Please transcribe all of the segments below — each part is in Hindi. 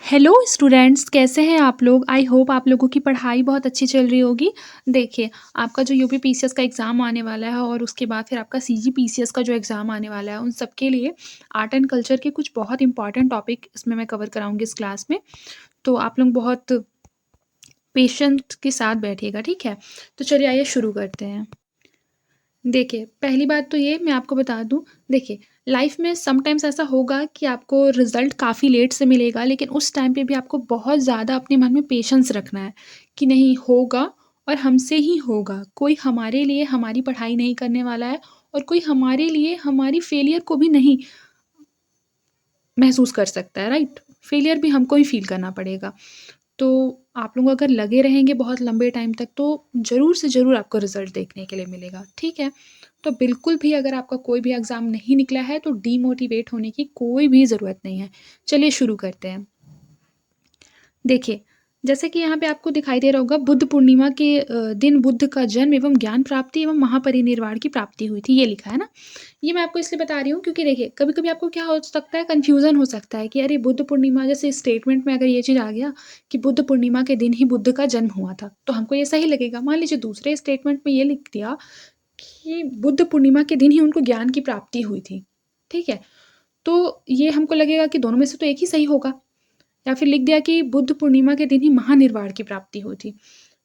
हेलो स्टूडेंट्स, कैसे हैं आप लोग। आई होप आप लोगों की पढ़ाई बहुत अच्छी चल रही होगी। देखिए, आपका जो यूपी पीसीएस का एग्ज़ाम आने वाला है और उसके बाद फिर आपका सीजी पीसीएस का जो एग्ज़ाम आने वाला है, उन सब के लिए आर्ट एंड कल्चर के कुछ बहुत इंपॉर्टेंट टॉपिक इसमें मैं कवर कराऊंगी इस क्लास में। तो आप लोग बहुत पेशेंट के साथ बैठिएगा, ठीक है। तो चलिए आइए शुरू करते हैं। देखिए, पहली बात तो ये मैं आपको बता दूँ। देखिए, लाइफ में समटाइम्स ऐसा होगा कि आपको रिज़ल्ट काफ़ी लेट से मिलेगा, लेकिन उस टाइम पे भी आपको बहुत ज़्यादा अपने मन में पेशेंस रखना है कि नहीं होगा और हमसे ही होगा। कोई हमारे लिए हमारी पढ़ाई नहीं करने वाला है और कोई हमारे लिए हमारी फेलियर को भी नहीं महसूस कर सकता है, राइट? फेलियर भी हमको ही फ़ील करना पड़ेगा। तो आप लोग अगर लगे रहेंगे बहुत लंबे टाइम तक तो ज़रूर से ज़रूर आपको रिज़ल्ट देखने के लिए मिलेगा, ठीक है? तो बिल्कुल भी अगर आपका कोई भी एग्ज़ाम नहीं निकला है तो डीमोटिवेट होने की कोई भी ज़रूरत नहीं है। चलिए शुरू करते हैं। देखिए, जैसे कि यहाँ पे आपको दिखाई दे रहा होगा, बुद्ध पूर्णिमा के दिन बुद्ध का जन्म एवं ज्ञान प्राप्ति एवं महापरिनिर्वाण की प्राप्ति हुई थी, ये लिखा है ना? ये मैं आपको इसलिए बता रही हूँ क्योंकि देखिए, कभी-कभी आपको क्या हो सकता है, कन्फ्यूज़न हो सकता है कि अरे बुद्ध पूर्णिमा जैसे स्टेटमेंट में अगर ये चीज़ आ गया कि बुद्ध पूर्णिमा के दिन ही बुद्ध का जन्म हुआ था, तो हमको ये सही लगेगा। मान लीजिए दूसरे स्टेटमेंट में ये लिख दिया कि बुद्ध पूर्णिमा के दिन ही उनको ज्ञान की प्राप्ति हुई थी, ठीक है? तो ये हमको लगेगा कि दोनों में से तो एक ही सही होगा। या फिर लिख दिया कि बुद्ध पूर्णिमा के दिन ही महानिर्वाण की प्राप्ति हुई थी।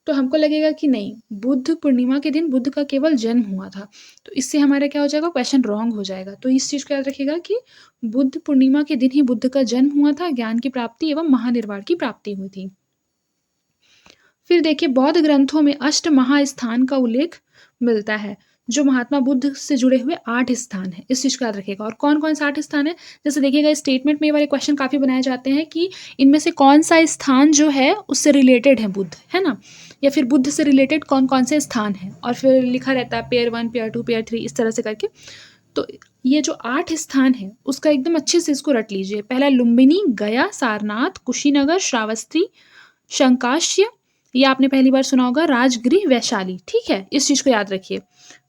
तो हमको लगेगा कि नहीं, बुद्ध पूर्णिमा के दिन बुद्ध का केवल जन्म हुआ था। तो इससे हमारा क्या हो जाएगा, क्वेश्चन रॉन्ग हो जाएगा। तो इस चीज़ को याद रखिएगा कि बुद्ध पूर्णिमा के दिन ही बुद्ध का जन्म हुआ था, ज्ञान की प्राप्ति एवं महानिर्वाण की प्राप्ति हुई थी। फिर देखिए, बौद्ध ग्रंथों में अष्ट महास्थान का उल्लेख मिलता है, जो महात्मा बुद्ध से जुड़े हुए 8 स्थान हैं। इस चीज़ को याद रखिएगा। और कौन-कौन से 8 स्थान हैं? जैसे देखिएगा, स्टेटमेंट में ये वाले क्वेश्चन काफ़ी बनाए जाते हैं कि इनमें से कौन-सा स्थान जो है उससे रिलेटेड है बुद्ध, है ना? या फिर बुद्ध से रिलेटेड कौन-कौन से स्थान हैं, और फिर लिखा रहता है पेयर 1, पेयर 2, पेयर 3 इस तरह से करके। तो ये जो 8 स्थान हैं, उसका एकदम अच्छे से इसको रट लीजिए। पहला लुम्बिनी, गया, सारनाथ, कुशीनगर, श्रावस्ती, शंकाश्य, ये आपने पहली बार सुना होगा, राजगृह, वैशाली, ठीक है? इस चीज़ को याद रखिए।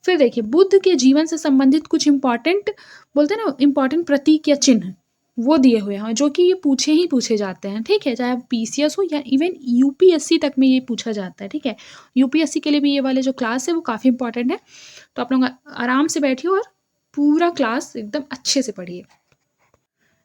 फिर देखिए, बुद्ध के जीवन से संबंधित कुछ इम्पोर्टेंट, बोलते हैं ना, इम्पोर्टेंट प्रतीक या चिन्ह, वो दिए हुए हैं, जो कि ये पूछे ही पूछे जाते हैं, ठीक है? चाहे पीसीएस हो या इवन यूपीएससी तक में ये पूछा जाता है, ठीक है? यूपीएससी के लिए भी ये वाले जो क्लास है वो काफ़ी इंपॉर्टेंट है। तो आप लोग आराम से बैठिए और पूरा क्लास एकदम अच्छे से पढ़िए।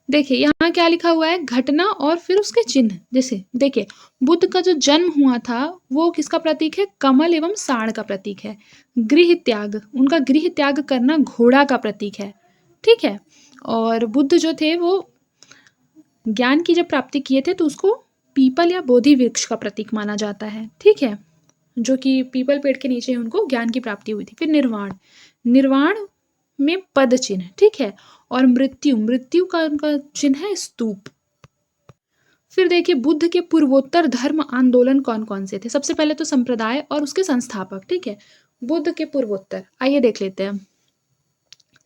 देखिए, यहाँ क्या लिखा हुआ है, घटना और फिर उसके चिन्ह। जैसे देखिए, बुद्ध का जो जन्म हुआ था वो किसका प्रतीक है, कमल एवं साड़ का प्रतीक है। गृह त्याग, उनका गृह त्याग करना घोड़ा का प्रतीक है, ठीक है। और बुद्ध जो थे वो ज्ञान की जब प्राप्ति किए थे तो उसको पीपल या बोधि वृक्ष का प्रतीक माना जाता है, ठीक है, जो कि पीपल पेड़ के नीचे उनको ज्ञान की प्राप्ति हुई थी। फिर निर्वाण, निर्वाण में पद चिन्ह, ठीक है। और मृत्यु, मृत्यु का उनका चिन्ह है स्तूप। फिर देखिए, बुद्ध के पूर्वोत्तर धर्म आंदोलन कौन कौन से थे। सबसे पहले तो संप्रदाय और उसके संस्थापक, ठीक है। बुद्ध के पूर्वोत्तर आइए देख लेते हैं।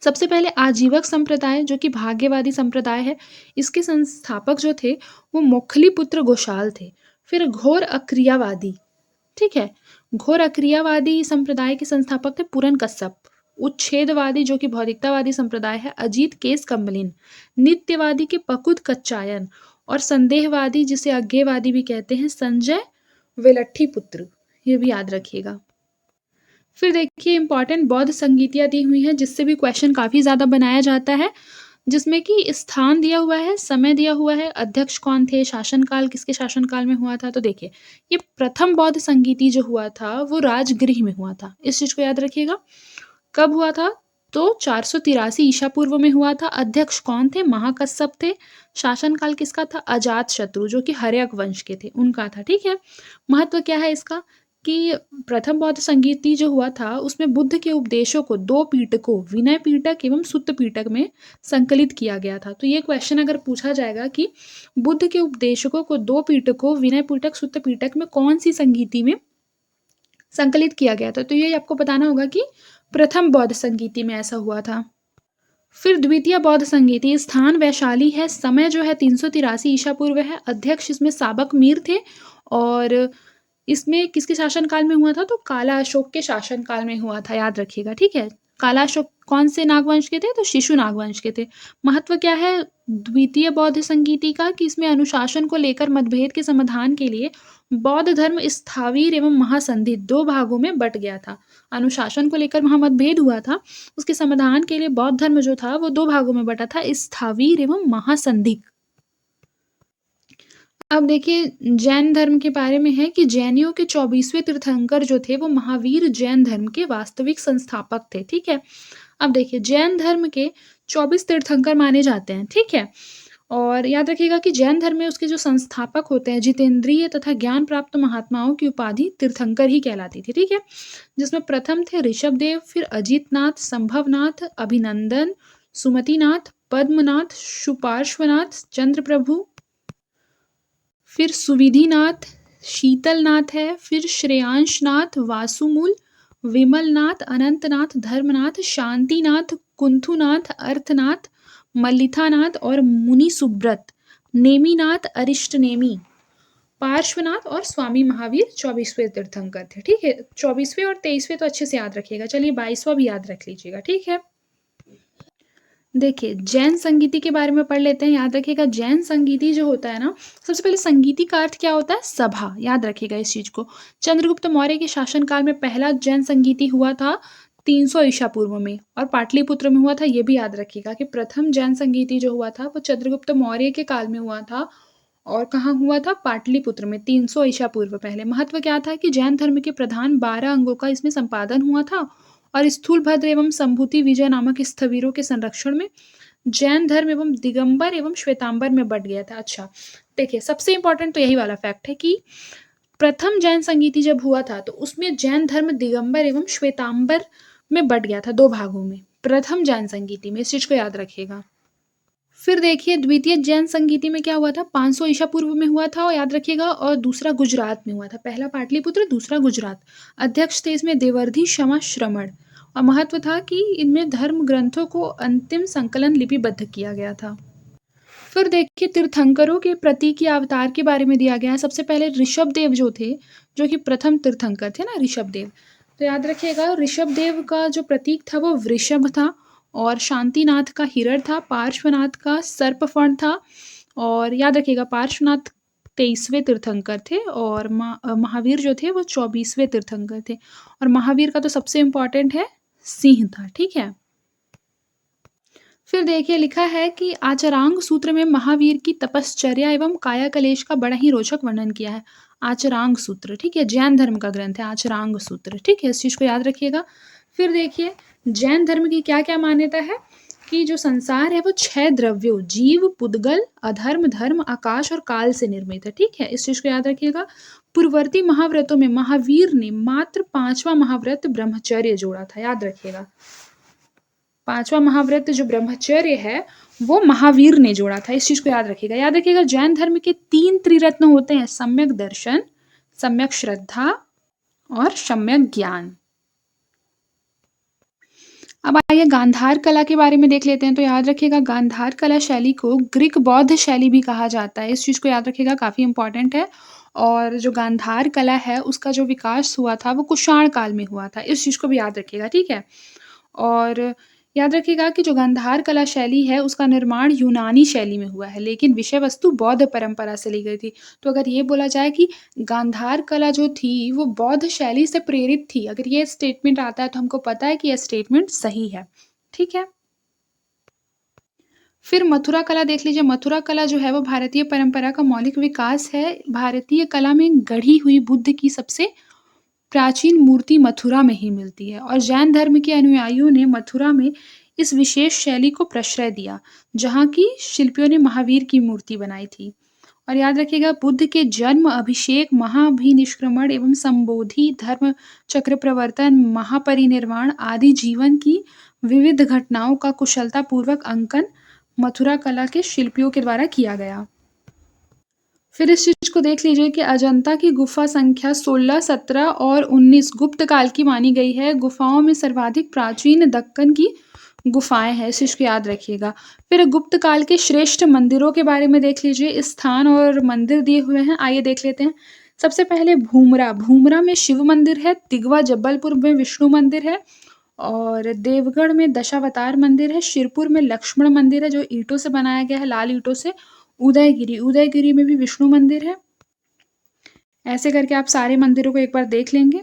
सबसे पहले आजीवक संप्रदाय, जो कि भाग्यवादी संप्रदाय है, इसके संस्थापक जो थे वो मोखली पुत्र गोशाल थे। फिर घोर अक्रियावादी, ठीक है, घोर अक्रियावादी संप्रदाय के संस्थापक थे पूरन कश्यप। उच्छेदवादी, जो कि भौतिकतावादी संप्रदाय है, अजीत केस कम्बलिन। नित्यवादी के पकुद कच्चायन। और संदेहवादी, जिसे अज्ञेयवादी भी कहते हैं, संजय वेलट्ठी पुत्र। ये भी याद रखिएगा। फिर देखिए, इंपॉर्टेंट बौद्ध संगीतियाँ दी हुई हैं, जिससे भी क्वेश्चन काफ़ी ज़्यादा बनाया जाता है, जिसमें कि स्थान दिया हुआ है, समय दिया हुआ है, अध्यक्ष कौन थे, शासनकाल किसके शासनकाल में हुआ था। तो देखिए, ये प्रथम बौद्ध संगीति जो हुआ था वो राजगृह में हुआ था। इस चीज़ को याद रखिएगा। कब हुआ था, तो 483 ईसा पूर्व में हुआ था। अध्यक्ष कौन थे, महाकश्यप थे। शासनकाल किसका था, अजात शत्रु, जो कि हर्यक वंश के थे, उनका था, ठीक है। महत्व क्या है इसका कि प्रथम बौद्ध संगीति जो हुआ था उसमें बुद्ध के उपदेशों को 2 पीटकों, विनय पीटक एवं सुत्त पीटक में संकलित किया गया था। तो ये क्वेश्चन अगर पूछा जाएगा कि बुद्ध के उपदेशकों को 2 पीटकों, विनय पीटक, सुत्त पीटक में कौन सी संगीति में संकलित किया गया था, तो ये आपको बताना होगा कि प्रथम बौद्ध संगीति में ऐसा हुआ था। फिर द्वितीय बौद्ध संगीति, स्थान वैशाली है, समय जो है 383 ईसा पूर्व है, अध्यक्ष इसमें साबक मीर थे। और इसमें किसके शासनकाल में हुआ था, तो काला अशोक के शासनकाल में हुआ था, याद रखिएगा, ठीक है। काला अशोक कौन से नागवंश के थे? तो शिशु नागवंश के थे। महत्व क्या है द्वितीय बौद्ध संगीति का कि इसमें अनुशासन को लेकर मतभेद के समाधान के लिए बौद्ध धर्म स्थावीर एवं महासंधि 2 भागों में बँट गया था। अनुशासन को लेकर वहाँ मतभेद हुआ था, उसके समाधान के लिए बौद्ध धर्म जो था वो 2 भागों में बँटा था, स्थावीर एवं महासंधिक। अब देखिए जैन धर्म के बारे में है कि जैनियों के 24वें तीर्थंकर जो थे वो महावीर जैन धर्म के वास्तविक संस्थापक थे, ठीक है? अब देखिए जैन धर्म के 24 तीर्थंकर माने जाते हैं, ठीक है? और याद रखिएगा कि जैन धर्म में उसके जो संस्थापक होते हैं जितेंद्रिय तथा ज्ञान प्राप्त महात्माओं की उपाधि तीर्थंकर ही कहलाती थी, ठीक है? जिसमें प्रथम थे ऋषभदेव, फिर अजितनाथ, संभवनाथ, अभिनंदन, सुमतिनाथ, पद्मनाथ, सुपार्श्वनाथ, चंद्रप्रभु, फिर सुविधिनाथ, शीतलनाथ है, फिर श्रेयांशनाथ, वासुमूल, विमलनाथ, अनंतनाथ, धर्मनाथ, शांतिनाथ, कुंथुनाथ, अर्थनाथ, मल्लिथानाथ और मुनि सुब्रत, नेमिनाथ, अरिष्टनेमी, पार्श्वनाथ और स्वामी महावीर 24वें तीर्थंकर थे, ठीक है? 24वें और 23वें तो अच्छे से याद रखिएगा। चलिए 22वां भी याद रख लीजिएगा, ठीक है? देखिए, जैन संगीति के बारे में पढ़ लेते हैं। याद रखिएगा जैन संगीति जो होता है ना, सबसे पहले संगीति का अर्थ क्या होता है? सभा। याद रखिएगा इस चीज़ को। चंद्रगुप्त मौर्य के शासनकाल में पहला जैन संगीति हुआ था 300 ईसा पूर्व में और पाटलिपुत्र में हुआ था। ये भी याद रखिएगा कि प्रथम जैन संगीति जो हुआ था वो चंद्रगुप्त मौर्य के काल में हुआ था और कहाँ हुआ था? पाटलिपुत्र में 300 ईसा पूर्व पहले। महत्व क्या था कि जैन धर्म के प्रधान 12 अंगों का इसमें संपादन हुआ था और स्थूलभद्र एवं संभूति विजय नामक स्थविरों के संरक्षण में जैन धर्म एवं दिगंबर एवं श्वेतांबर में बँट गया था। अच्छा, देखिए सबसे इम्पोर्टेंट तो यही वाला फैक्ट है कि प्रथम जैन संगीति जब हुआ था तो उसमें जैन धर्म दिगंबर एवं श्वेतांबर में बँट गया था 2 भागों में, प्रथम जैन संगीति में। इस चीज़ को याद रखिएगा। फिर देखिए द्वितीय जैन संगीति में क्या हुआ था? 500 ईसा पूर्व में हुआ था और याद रखिएगा और दूसरा गुजरात में हुआ था। पहला पाटलिपुत्र, दूसरा गुजरात। अध्यक्ष थे इसमें देवर्धि शमा श्रमण और महत्व था कि इनमें धर्म ग्रंथों को अंतिम संकलन लिपिबद्ध किया गया था। फिर देखिए तीर्थंकरों के प्रतीक या अवतार के बारे में दिया गया है। सबसे पहले ऋषभदेव जो थे, जो कि प्रथम तीर्थंकर थे ना ऋषभदेव। तो याद रखिएगा ऋषभदेव का जो प्रतीक था वो वृषभ था और शांतिनाथ का हिरण था, पार्श्वनाथ का सर्पफण था और याद रखिएगा पार्श्वनाथ 23वें तीर्थंकर थे और महावीर जो थे वो 24वें तीर्थंकर थे और महावीर का तो सबसे इम्पोर्टेंट है सिंह था, ठीक है? फिर देखिए लिखा है कि आचरांग सूत्र में महावीर की तपश्चर्या एवं काया कलेश का बड़ा ही रोचक वर्णन किया है। आचरांग सूत्र, ठीक है? जैन धर्म का ग्रंथ है आचरांग सूत्र, ठीक है? इस चीज़ को याद रखिएगा। फिर देखिए जैन धर्म की क्या-क्या मान्यता है कि जो संसार है वो 6 द्रव्यों जीव, पुद्गल, अधर्म, धर्म, आकाश और काल से निर्मित है, ठीक है? इस चीज़ को याद रखिएगा। पूर्ववर्ती महाव्रतों में महावीर ने मात्र 5वां महाव्रत ब्रह्मचर्य जोड़ा था, याद रखिएगा। 5वां महाव्रत जो ब्रह्मचर्य है वो महावीर ने जोड़ा था। इस चीज़ को याद रखिएगा। याद रखिएगा जैन धर्म के 3 त्रिरत्न होते हैं, सम्यक दर्शन, सम्यक श्रद्धा और सम्यक ज्ञान। अब आइए गांधार कला के बारे में देख लेते हैं। तो याद रखिएगा गांधार कला शैली को ग्रीक बौद्ध शैली भी कहा जाता है। इस चीज़ को याद रखिएगा, काफ़ी इम्पोर्टेंट है। और जो गांधार कला है उसका जो विकास हुआ था वो कुषाण काल में हुआ था। इस चीज़ को भी याद रखिएगा, ठीक है? और याद रखिएगा कि जो गांधार कला शैली है उसका निर्माण यूनानी शैली में हुआ है, लेकिन विषय वस्तु बौद्ध परंपरा से ली गई थी। तो अगर ये बोला जाए कि गांधार कला जो थी वो बौद्ध शैली से प्रेरित थी, अगर ये स्टेटमेंट आता है तो हमको पता है कि यह स्टेटमेंट सही है, ठीक है? फिर मथुरा कला देख लीजिए। मथुरा कला जो है वो भारतीय परंपरा का मौलिक विकास है। भारतीय कला में गढ़ी हुई बुद्ध की सबसे प्राचीन मूर्ति मथुरा में ही मिलती है और जैन धर्म के अनुयायियों ने मथुरा में इस विशेष शैली को प्रश्रय दिया, जहाँ की शिल्पियों ने महावीर की मूर्ति बनाई थी। और याद रखिएगा बुद्ध के जन्म, अभिषेक, महाभिनिष्क्रमण एवं संबोधि, धर्म चक्र प्रवर्तन, महापरिनिर्वाण आदि जीवन की विविध घटनाओं का कुशलतापूर्वक अंकन मथुरा कला के शिल्पियों के द्वारा किया गया। फिर इस चीज़ को देख लीजिए कि अजंता की गुफा संख्या 16, 17 और 19 गुप्त काल की मानी गई है। गुफाओं में सर्वाधिक प्राचीन दक्कन की गुफाएं हैं, इस चीज़ को याद रखिएगा। फिर गुप्त काल के श्रेष्ठ मंदिरों के बारे में देख लीजिए। स्थान और मंदिर दिए हुए हैं, आइए देख लेते हैं। सबसे पहले भूमरा। भूमरा में शिव मंदिर है। तिगवा जबलपुर में विष्णु मंदिर है और देवगढ़ में दशावतार मंदिर है, शिरपुर में लक्ष्मण मंदिर है जो ईंटों से बनाया गया है, लाल ईंटों से। उदयगिरी में भी विष्णु मंदिर है। ऐसे करके आप सारे मंदिरों को एक बार देख लेंगे।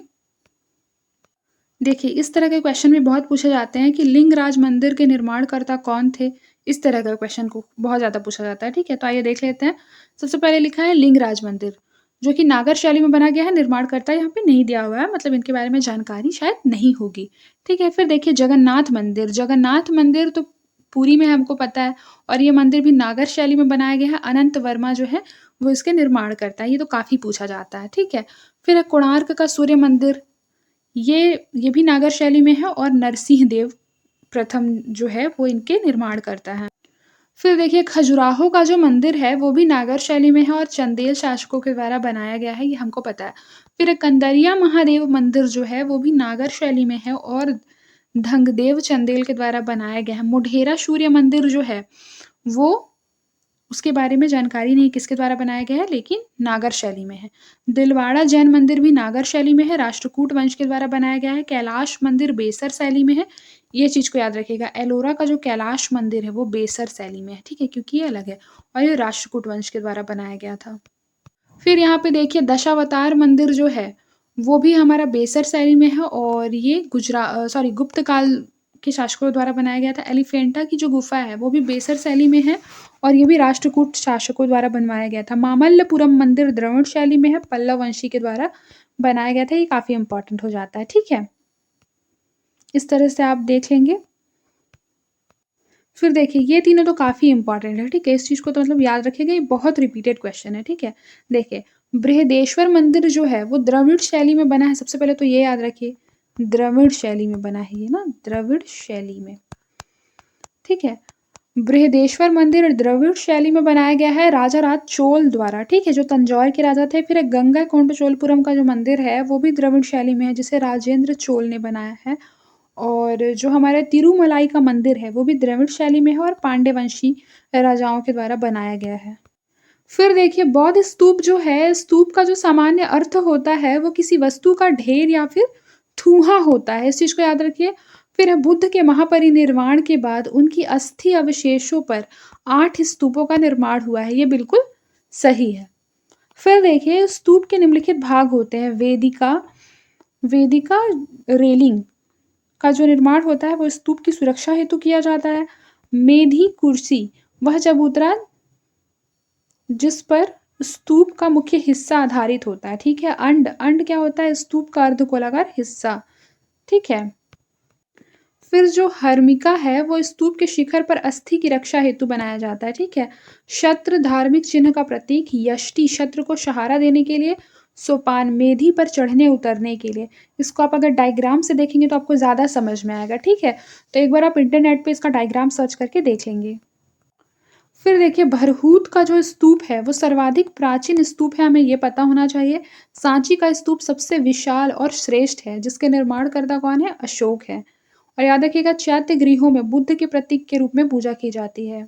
देखिए, इस तरह के क्वेश्चन भी बहुत पूछे जाते हैं कि लिंगराज मंदिर के निर्माणकर्ता कौन थे? इस तरह का क्वेश्चन को बहुत ज़्यादा पूछा जाता है, ठीक है? तो आइए देख लेते हैं। सबसे पहले लिखा है लिंगराज मंदिर, जो कि नागर शैली में बना गया है, निर्माणकर्ता यहाँ पे नहीं दिया हुआ है, मतलब इनके बारे में जानकारी शायद नहीं होगी, ठीक है? फिर देखिए जगन्नाथ मंदिर तो पुरी में हमको पता है और ये मंदिर भी नागर शैली में बनाया गया है, अनंत वर्मा जो है, वो इसके निर्माणकर्ता हैं, ये तो काफ़ी पूछा जाता है, ठीक है? फिर है कोणार्क का सूर्य मंदिर, ये भी नागर शैली में है और नरसिंह देव प्रथम जो है वो इनके निर्माण करता है। फिर देखिए खजुराहो का जो मंदिर है वो भी नागर शैली में है और चंदेल शासकों के द्वारा बनाया गया है, ये हमको पता है। फिर कंदरिया महादेव मंदिर जो है वो भी नागर शैली में है और धंगदेव चंदेल के द्वारा बनाया गया है। मोढेरा सूर्य मंदिर जो है वो उसके बारे में जानकारी नहीं किसके द्वारा बनाया गया है, लेकिन नागर शैली में है। दिलवाड़ा जैन मंदिर भी नागर शैली में है, राष्ट्रकूट वंश के द्वारा बनाया गया है। कैलाश मंदिर बेसर शैली में है, ये चीज़ को याद रखिएगा। एलोरा का जो कैलाश मंदिर है वो बेसर शैली में है, ठीक है? क्योंकि ये अलग है और ये राष्ट्रकूट वंश के द्वारा बनाया गया था। फिर यहाँ पे देखिए दशावतार मंदिर जो है वो भी हमारा बेसर शैली में है और ये गुप्त काल के शासकों द्वारा बनाया गया था। एलिफेंटा की जो गुफा है वो भी बेसर शैली में है और ये भी राष्ट्रकूट शासकों द्वारा बनवाया गया था। मामल्लपुरम मंदिर द्रविड़ शैली में है, पल्लव वंशी के द्वारा बनाया गया था, ये काफ़ी इंपॉर्टेंट हो जाता है, ठीक है? इस तरह से आप देख लेंगे। फिर देखिए ये तीनों तो काफ़ी इंपॉर्टेंट है, ठीक है? इस चीज़ को तो मतलब याद रखिएगा, ये बहुत रिपीटेड क्वेश्चन है, ठीक है? देखिए बृहदेश्वर मंदिर जो है वो द्रविड़ शैली में बना है, सबसे पहले तो ये याद रखिए, द्रविड़ शैली में बना है ये ना, द्रविड़ शैली में, ठीक है? बृहदेश्वर मंदिर द्रविड़ शैली में बनाया गया है राजा राज चोल द्वारा, ठीक है? जो तंजौर के राजा थे। फिर गंगईकोंड चोलपुरम का जो मंदिर है वो भी द्रविड़ शैली में है, जिसे राजेंद्र चोल ने बनाया है। और जो हमारे तिरुमलाई का मंदिर है वो भी द्रविड़ शैली में है और पांड्य वंशी राजाओं के द्वारा बनाया गया है। फिर देखिए बौद्ध स्तूप जो है, स्तूप का जो सामान्य अर्थ होता है वो किसी वस्तु का ढेर या फिर थूहा होता है, इस चीज़ को याद रखिए। फिर बुद्ध के महापरिनिर्वाण के बाद उनकी अस्थि अवशेषों पर 8 स्तूपों का निर्माण हुआ है, ये बिल्कुल सही है। फिर देखिए स्तूप के निम्नलिखित भाग होते हैं। वेदिका रेलिंग का जो निर्माण होता है वो स्तूप की सुरक्षा हेतु किया जाता है। मेधी कुर्सी वह चबूतरा जिस पर स्तूप का मुख्य हिस्सा आधारित होता है, ठीक है? अंड क्या होता है? स्तूप का अर्धगोलाकार हिस्सा, ठीक है? फिर जो हर्मिका है वो स्तूप के शिखर पर अस्थि की रक्षा हेतु बनाया जाता है, ठीक है? शत्र धार्मिक चिन्ह का प्रतीक। यष्टि शत्रु को सहारा देने के लिए। सोपान मेधी पर चढ़ने उतरने के लिए। इसको आप अगर डायग्राम से देखेंगे तो आपको ज़्यादा समझ में आएगा, ठीक है? तो एक बार आप इंटरनेट पे इसका डायग्राम सर्च करके देख लेंगे। फिर देखिए भरहूत का जो स्तूप है वो सर्वाधिक प्राचीन स्तूप है, हमें ये पता होना चाहिए। सांची का स्तूप सबसे विशाल और श्रेष्ठ है, जिसके निर्माणकर्ता कौन है? अशोक है। और याद रखिएगा चैत्य गृहों में बुद्ध के प्रतीक के रूप में पूजा की जाती है।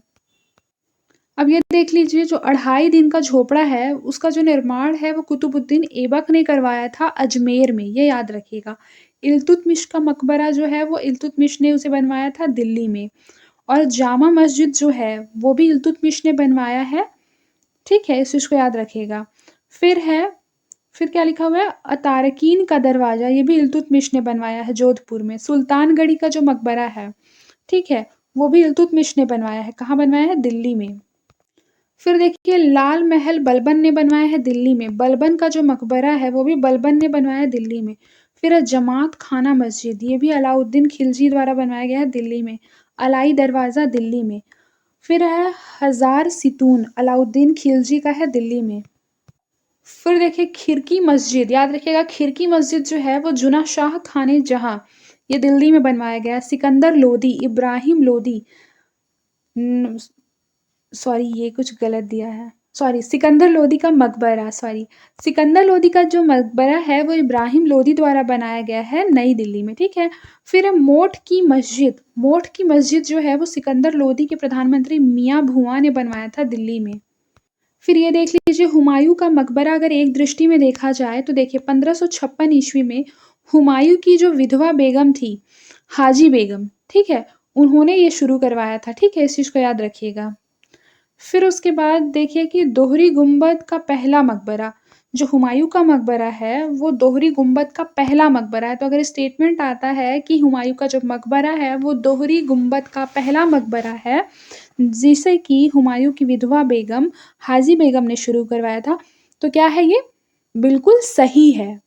अब ये देख लीजिए जो 2.5 दिन का झोपड़ा है उसका जो निर्माण है वो कुतुबुद्दीन ऐबक ने करवाया था अजमेर में, ये याद रखिएगा। इल्तुतमिश का मकबरा जो है वो इल्तुतमिश ने उसे बनवाया था दिल्ली में। और जामा मस्जिद जो है वो भी इल्तुतमिश ने बनवाया है, ठीक है? इस चीज़ को याद रखिएगा। फिर क्या लिखा हुआ है? अतारकीन का दरवाज़ा, ये भी इल्तुतमिश ने बनवाया है जोधपुर में। सुल्तानगढ़ी का जो मकबरा है, ठीक है? वो भी इल्तुतमिश ने बनवाया है, कहाँ बनवाया है? दिल्ली में। फिर देखिए लाल महल बलबन ने बनवाया है दिल्ली में। बलबन का जो मकबरा है वो भी बलबन ने बनवाया है दिल्ली में। फिर है जमात खाना मस्जिद, ये भी अलाउद्दीन खिलजी द्वारा बनवाया गया है दिल्ली में। अलाई दरवाज़ा दिल्ली में। फिर है हज़ार सितून, अलाउद्दीन खिलजी का है दिल्ली में। फिर देखिए खिरकी मस्जिद, याद रखिएगा खिरकी मस्जिद जो है वो जुना शाह खाने जहाँ, ये दिल्ली में बनवाया गया है। सिकंदर लोदी, इब्राहिम लोदी, सॉरी ये कुछ गलत दिया है, सिकंदर लोदी का मकबरा, सिकंदर लोदी का जो मकबरा है वो इब्राहिम लोदी द्वारा बनाया गया है नई दिल्ली में, ठीक है? फिर है मोठ की मस्जिद जो है वो सिकंदर लोदी के प्रधानमंत्री मियाँ भुआ ने बनवाया था दिल्ली में। फिर ये देख लीजिए हुमायूं का मकबरा, अगर एक दृष्टि में देखा जाए तो देखिए 1556 ईस्वी में हुमायूं की जो विधवा बेगम थी हाजी बेगम, ठीक है? उन्होंने ये शुरू करवाया था, ठीक है? इस चीज़ को याद रखिएगा। फिर उसके बाद देखिए कि दोहरी गुंबद का पहला मकबरा, जो हुमायूँ का मकबरा है, वो दोहरी गुंबद का पहला मकबरा है। तो अगर स्टेटमेंट आता है कि हुमायूँ का जो मकबरा है, वो दोहरी गुंबद का पहला मकबरा है, जिसे कि हुमायूँ की विधवा बेगम, हाजी बेगम ने शुरू करवाया था, तो क्या है ये? बिल्कुल सही है।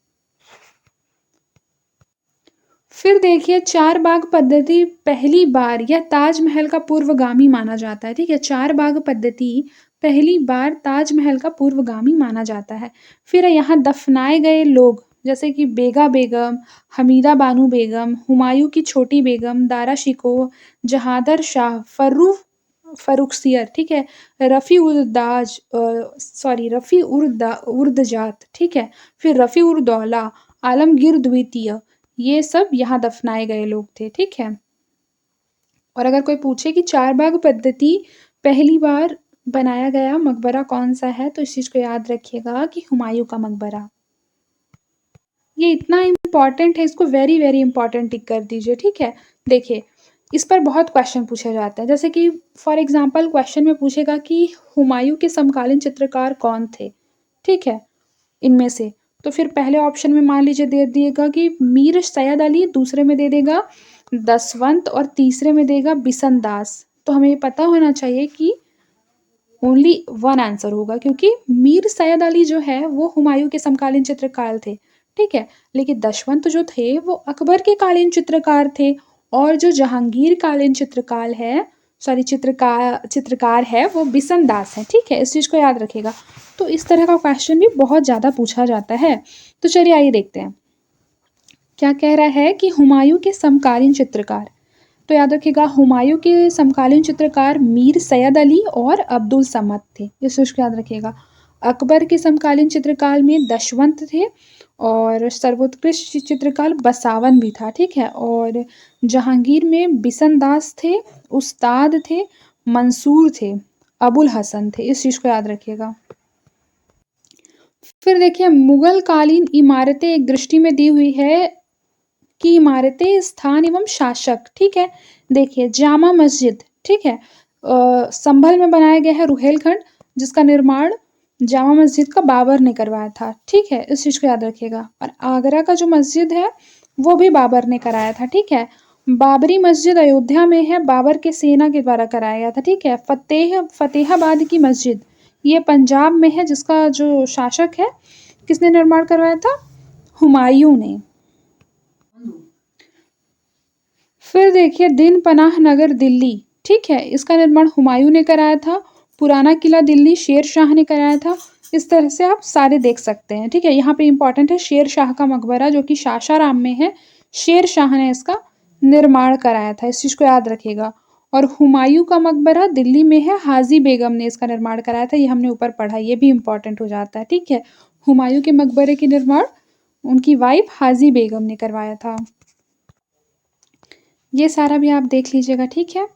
फिर देखिए चार बाग पद्धति पहली बार यह ताजमहल का पूर्वगामी माना जाता है, ठीक है? चार बाग पद्धति पहली बार ताजमहल का पूर्वगामी माना जाता है। फिर यहाँ दफनाए गए लोग जैसे कि बेगा बेगम, हमीदा बानो बेगम, हुमायूँ की छोटी बेगम, दारा शिकोह, जहादर शाह, फ़र्रुखसियर, ठीक है? रफ़ी-उर-दौला, ठीक है? फिर रफ़ी-उर-दौला, आलमगीर द्वितीय, ये सब यहाँ दफनाए गए लोग थे, ठीक है? और अगर कोई पूछे कि चारबाग पद्धति पहली बार बनाया गया मकबरा कौन-सा है, तो इस चीज़ को याद रखिएगा कि हुमायूँ का मकबरा। ये इतना इम्पोर्टेंट है, इसको वेरी, वेरी इम्पोर्टेंट टिक कर दीजिए, ठीक है? देखिए, इस पर बहुत क्वेश्चन पूछे जाते हैं, जैसे कि फॉर एग्ज़ाम्पल क्वेश्चन में पूछेगा कि हुमायूँ के समकालीन चित्रकार कौन थे? ठीक है? इनमें से। तो फिर पहले ऑप्शन में मान लीजिए दे दिएगा कि मीर सैयद अली, दूसरे में दे देगा दसवंत और तीसरे में देगा बिसनदास। तो हमें ये पता होना चाहिए कि ओनली वन आंसर होगा क्योंकि मीर सैयद अली जो है वो हुमायूँ के समकालीन चित्रकार थे, ठीक है? लेकिन दशवंत जो थे वो अकबर के कालीन चित्रकार थे और जो जहांगीर कालीन चित्रकार है वो बिसनदास है, ठीक है? इस चीज़ को याद रखिएगा। तो इस तरह का क्वेश्चन भी बहुत ज़्यादा पूछा जाता है। तो चलिए आइए देखते हैं। क्या कह रहा है कि हुमायूँ के समकालीन चित्रकार, तो याद रखिएगा हुमायूँ के समकालीन चित्रकार मीर सैयद अली और अब्दुल समद थे, इस चीज़ को याद रखिएगा। अकबर के समकालीन चित्रकार में दशवंत थे और सर्वोत्कृष्ट चित्रकार बसावन भी था, ठीक है? और जहांगीर में बिसनदास थे, उस्ताद थे, मंसूर थे, अबुल हसन थे, इस चीज़ को याद रखिएगा। फिर देखिए मुगल कालीन इमारतें एक दृष्टि में दी हुई है कि इमारतें, स्थान एवं शासक, ठीक है? देखिए जामा मस्जिद, ठीक है? संभल में बनाया गया है रुहेलखंड, जिसका निर्माण जामा मस्जिद का बाबर ने करवाया था, ठीक है? इस चीज़ को याद रखिएगा। और आगरा का जो मस्जिद है, वो भी बाबर ने कराया था, ठीक है? बाबरी मस्जिद अयोध्या में है, बाबर के सेना के द्वारा कराया गया था, ठीक है? फ़तेहाबाद की मस्जिद, ये पंजाब में है, जिसका जो शासक है, किसने निर्माण करवाया था? हुमायूँ ने। फिर देखिए दिन पनाह नगर दिल्ली, ठीक है? इसका निर्माण हुमायूँ ने कराया था। पुराना किला दिल्ली शेर शाह ने कराया था। इस तरह से आप सारे देख सकते हैं, ठीक है? यहाँ पे इम्पोर्टेंट है शेर शाह का मकबरा जो कि सासाराम में है। शेर शाह ने इसका निर्माण कराया था, इस चीज़ को याद रखिएगा। और हुमायूँ का मकबरा दिल्ली में है, हाजी बेगम ने इसका निर्माण कराया था, ये हमने ऊपर पढ़ा, ये भी इम्पोर्टेंट हो जाता है, ठीक है? हुमायूँ के मकबरे के निर्माण उनकी वाइफ हाजी बेगम ने करवाया था। ये सारा भी आप देख लीजिएगा, ठीक है?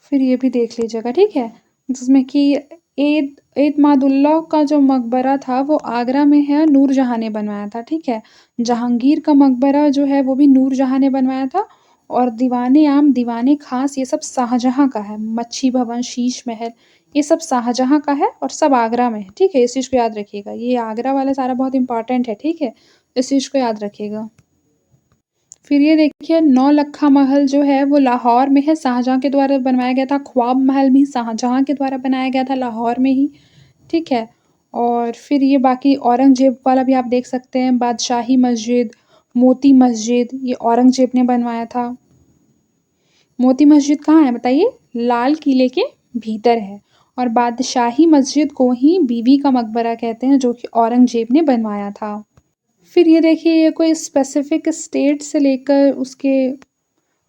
फिर ये भी देख लीजिएगा, ठीक है? जिसमें कि एतमादुल्लाह का जो मकबरा था वो आगरा में है, नूरजहाँ ने बनवाया था, ठीक है? जहांगीर का मकबरा जो है वो भी नूरजहाँ ने बनवाया था और दीवाने आम, दीवाने खास ये सब शाहजहाँ का है। मच्छी भवन, शीश महल ये सब शाहजहाँ का है और सब आगरा में है, ठीक है? इस चीज़ को याद रखिएगा। ये आगरा वाला सारा बहुत इम्पोर्टेंट है, ठीक है? इस चीज़ को याद रखिएगा। फिर ये देखिए नौलक्खा महल जो है वो लाहौर में है, शाहजहाँ के द्वारा बनवाया गया था। ख्वाब महल भी शाहजहाँ के द्वारा बनाया गया था लाहौर में ही, ठीक है? और फिर ये बाकी औरंगज़ेब वाला भी आप देख सकते हैं, बादशाही मस्जिद, मोती मस्जिद ये औरंगज़ेब ने बनवाया था। मोती मस्जिद कहाँ है बताइए? लाल किले के भीतर है और बादशाही मस्जिद को ही बीवी का मकबरा कहते हैं जो कि औरंगज़ेब ने बनवाया था। फिर ये देखिए ये कोई स्पेसिफिक स्टेट से लेकर उसके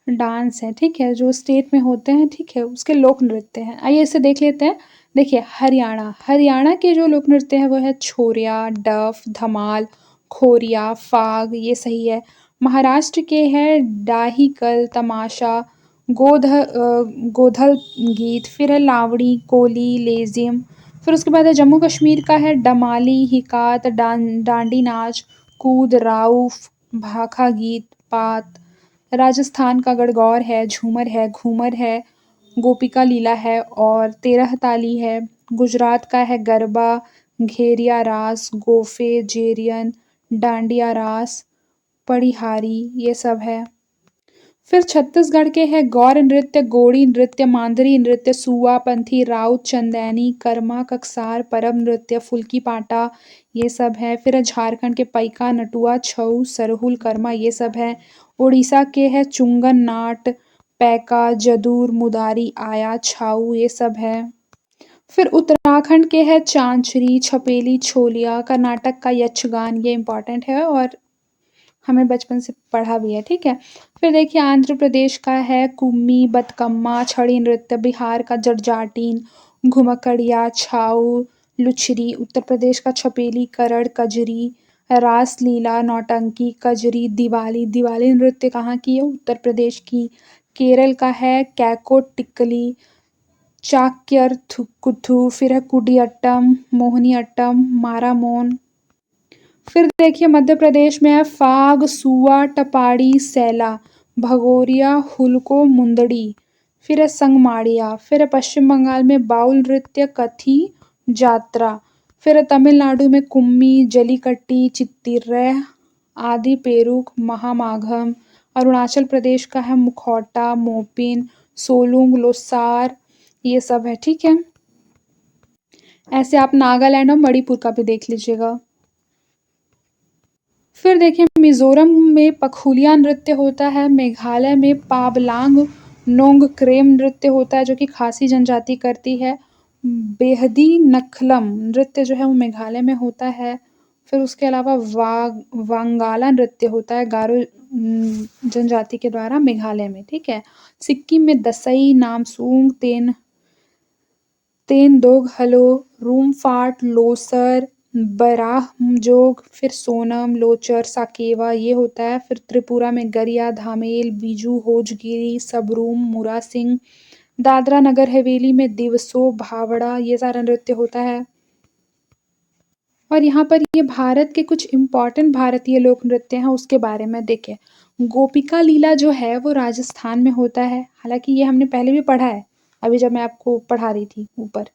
डांस है, ठीक है? जो स्टेट में होते हैं, ठीक है? उसके लोक नृत्य हैं। आइए इसे देख लेते हैं। देखिए हरियाणा, हरियाणा के जो लोक नृत्य हैं वो है छोरिया, डफ, धमाल, खोरिया, फाग ये सही है। महाराष्ट्र के हैं डाहिकल, तमाशा, गोधल गीत, फिर है लावड़ी, कोली, लेज़िम। फिर उसके बाद है जम्मू कश्मीर का है डमाली, हिकात, डांडी नाच, कूद, राउफ, भाखा गीत, पात। राजस्थान का गणगौर है, झूमर है, घूमर है, गोपिका लीला है और तेरह ताली है। गुजरात का है गरबा, घेरिया रास, गोफे, जेरियन, डांडिया रास, पड़िहारी, ये सब है। फिर छत्तीसगढ़ के है गौर नृत्य, गोड़ी नृत्य, मांदरी नृत्य, सुआ, पंथी, राउत, चंदैनी, कर्मा, ककसार, परब नृत्य, फुल्की पाटा, ये सब है। फिर है झारखंड के पैका, नटुआ, छऊ, सरहुल, कर्मा, ये सब है। उड़ीसा के है चुंगन नाट, पैका, जदूर, मुदारी, आया, छाऊ, ये सब है। फिर उत्तराखंड के है चांचरी, छपेली, छोलिया। कर्नाटक का यक्षगान, ये इम्पॉर्टेंट है और हमें बचपन से पढ़ा भी है, ठीक है। फिर देखिए आंध्र प्रदेश का है कुम्मी, बतकम्मा, छड़ी नृत्य। बिहार का जटजाटीन, घुमकड़िया, छाऊ, लुचरी। उत्तर प्रदेश का छपेली, करड़, कजरी, रास लीला, नौटंकी, कजरी, दिवाली। दिवाली नृत्य कहाँ की है? उत्तर प्रदेश की। केरल का है कैको, टिक्कली, चाक्यर कुथु। फिर है कुडियाट्टम, मोहिनी अट्टम, मारामोन। फिर देखिए मध्य प्रदेश में है फाग, सुआ, टपाड़ी, सैला, भगोरिया, हुलको, मुंदड़ी। फिर है संगमाड़िया। फिर है पश्चिम बंगाल में बाउल नृत्य, कथी, जात्रा। फिर है तमिलनाडु में कुम्मी, जलीकट्टी, चित्तिरैह, आदि पेरुक, महामाघम। अरुणाचल प्रदेश का है मुखौटा, मोपिन, सोलुंग, लोसार, ये सब है, ठीक है। ऐसे आप नागालैंड और मणिपुर का भी देख लीजिएगा। फिर देखिए मिजोरम में पखुलिया नृत्य होता है, मेघालय में पाबलांग नोंगक्रेम नृत्य होता है जो कि खासी जनजाति करती है। बेहदी नखलम नृत्य जो है वो मेघालय में होता है। फिर उसके अलावा वांगाला नृत्य होता है गारो जनजाति के द्वारा मेघालय में, ठीक है। सिक्किम में दसई, नामसूंग, तेनदोग हलो, रूमफाट, लोसर, बराहमजोग, फिर सोनम, लोचर, साकेवा, ये होता है। फिर त्रिपुरा में गरिया, धामेल, बीजू, होजगिरी, सबरूम, मुरा सिंह। दादरा नगर हवेली में दिवसो, भावड़ा, ये सारा नृत्य होता है। और यहाँ पर ये भारत के कुछ इम्पॉर्टेंट भारतीय लोक नृत्य हैं उसके बारे में देखें। गोपिका लीला जो है वो राजस्थान में होता है, हालांकि ये हमने पहले भी पढ़ा है, अभी जब मैं आपको पढ़ा रही थी ऊपर।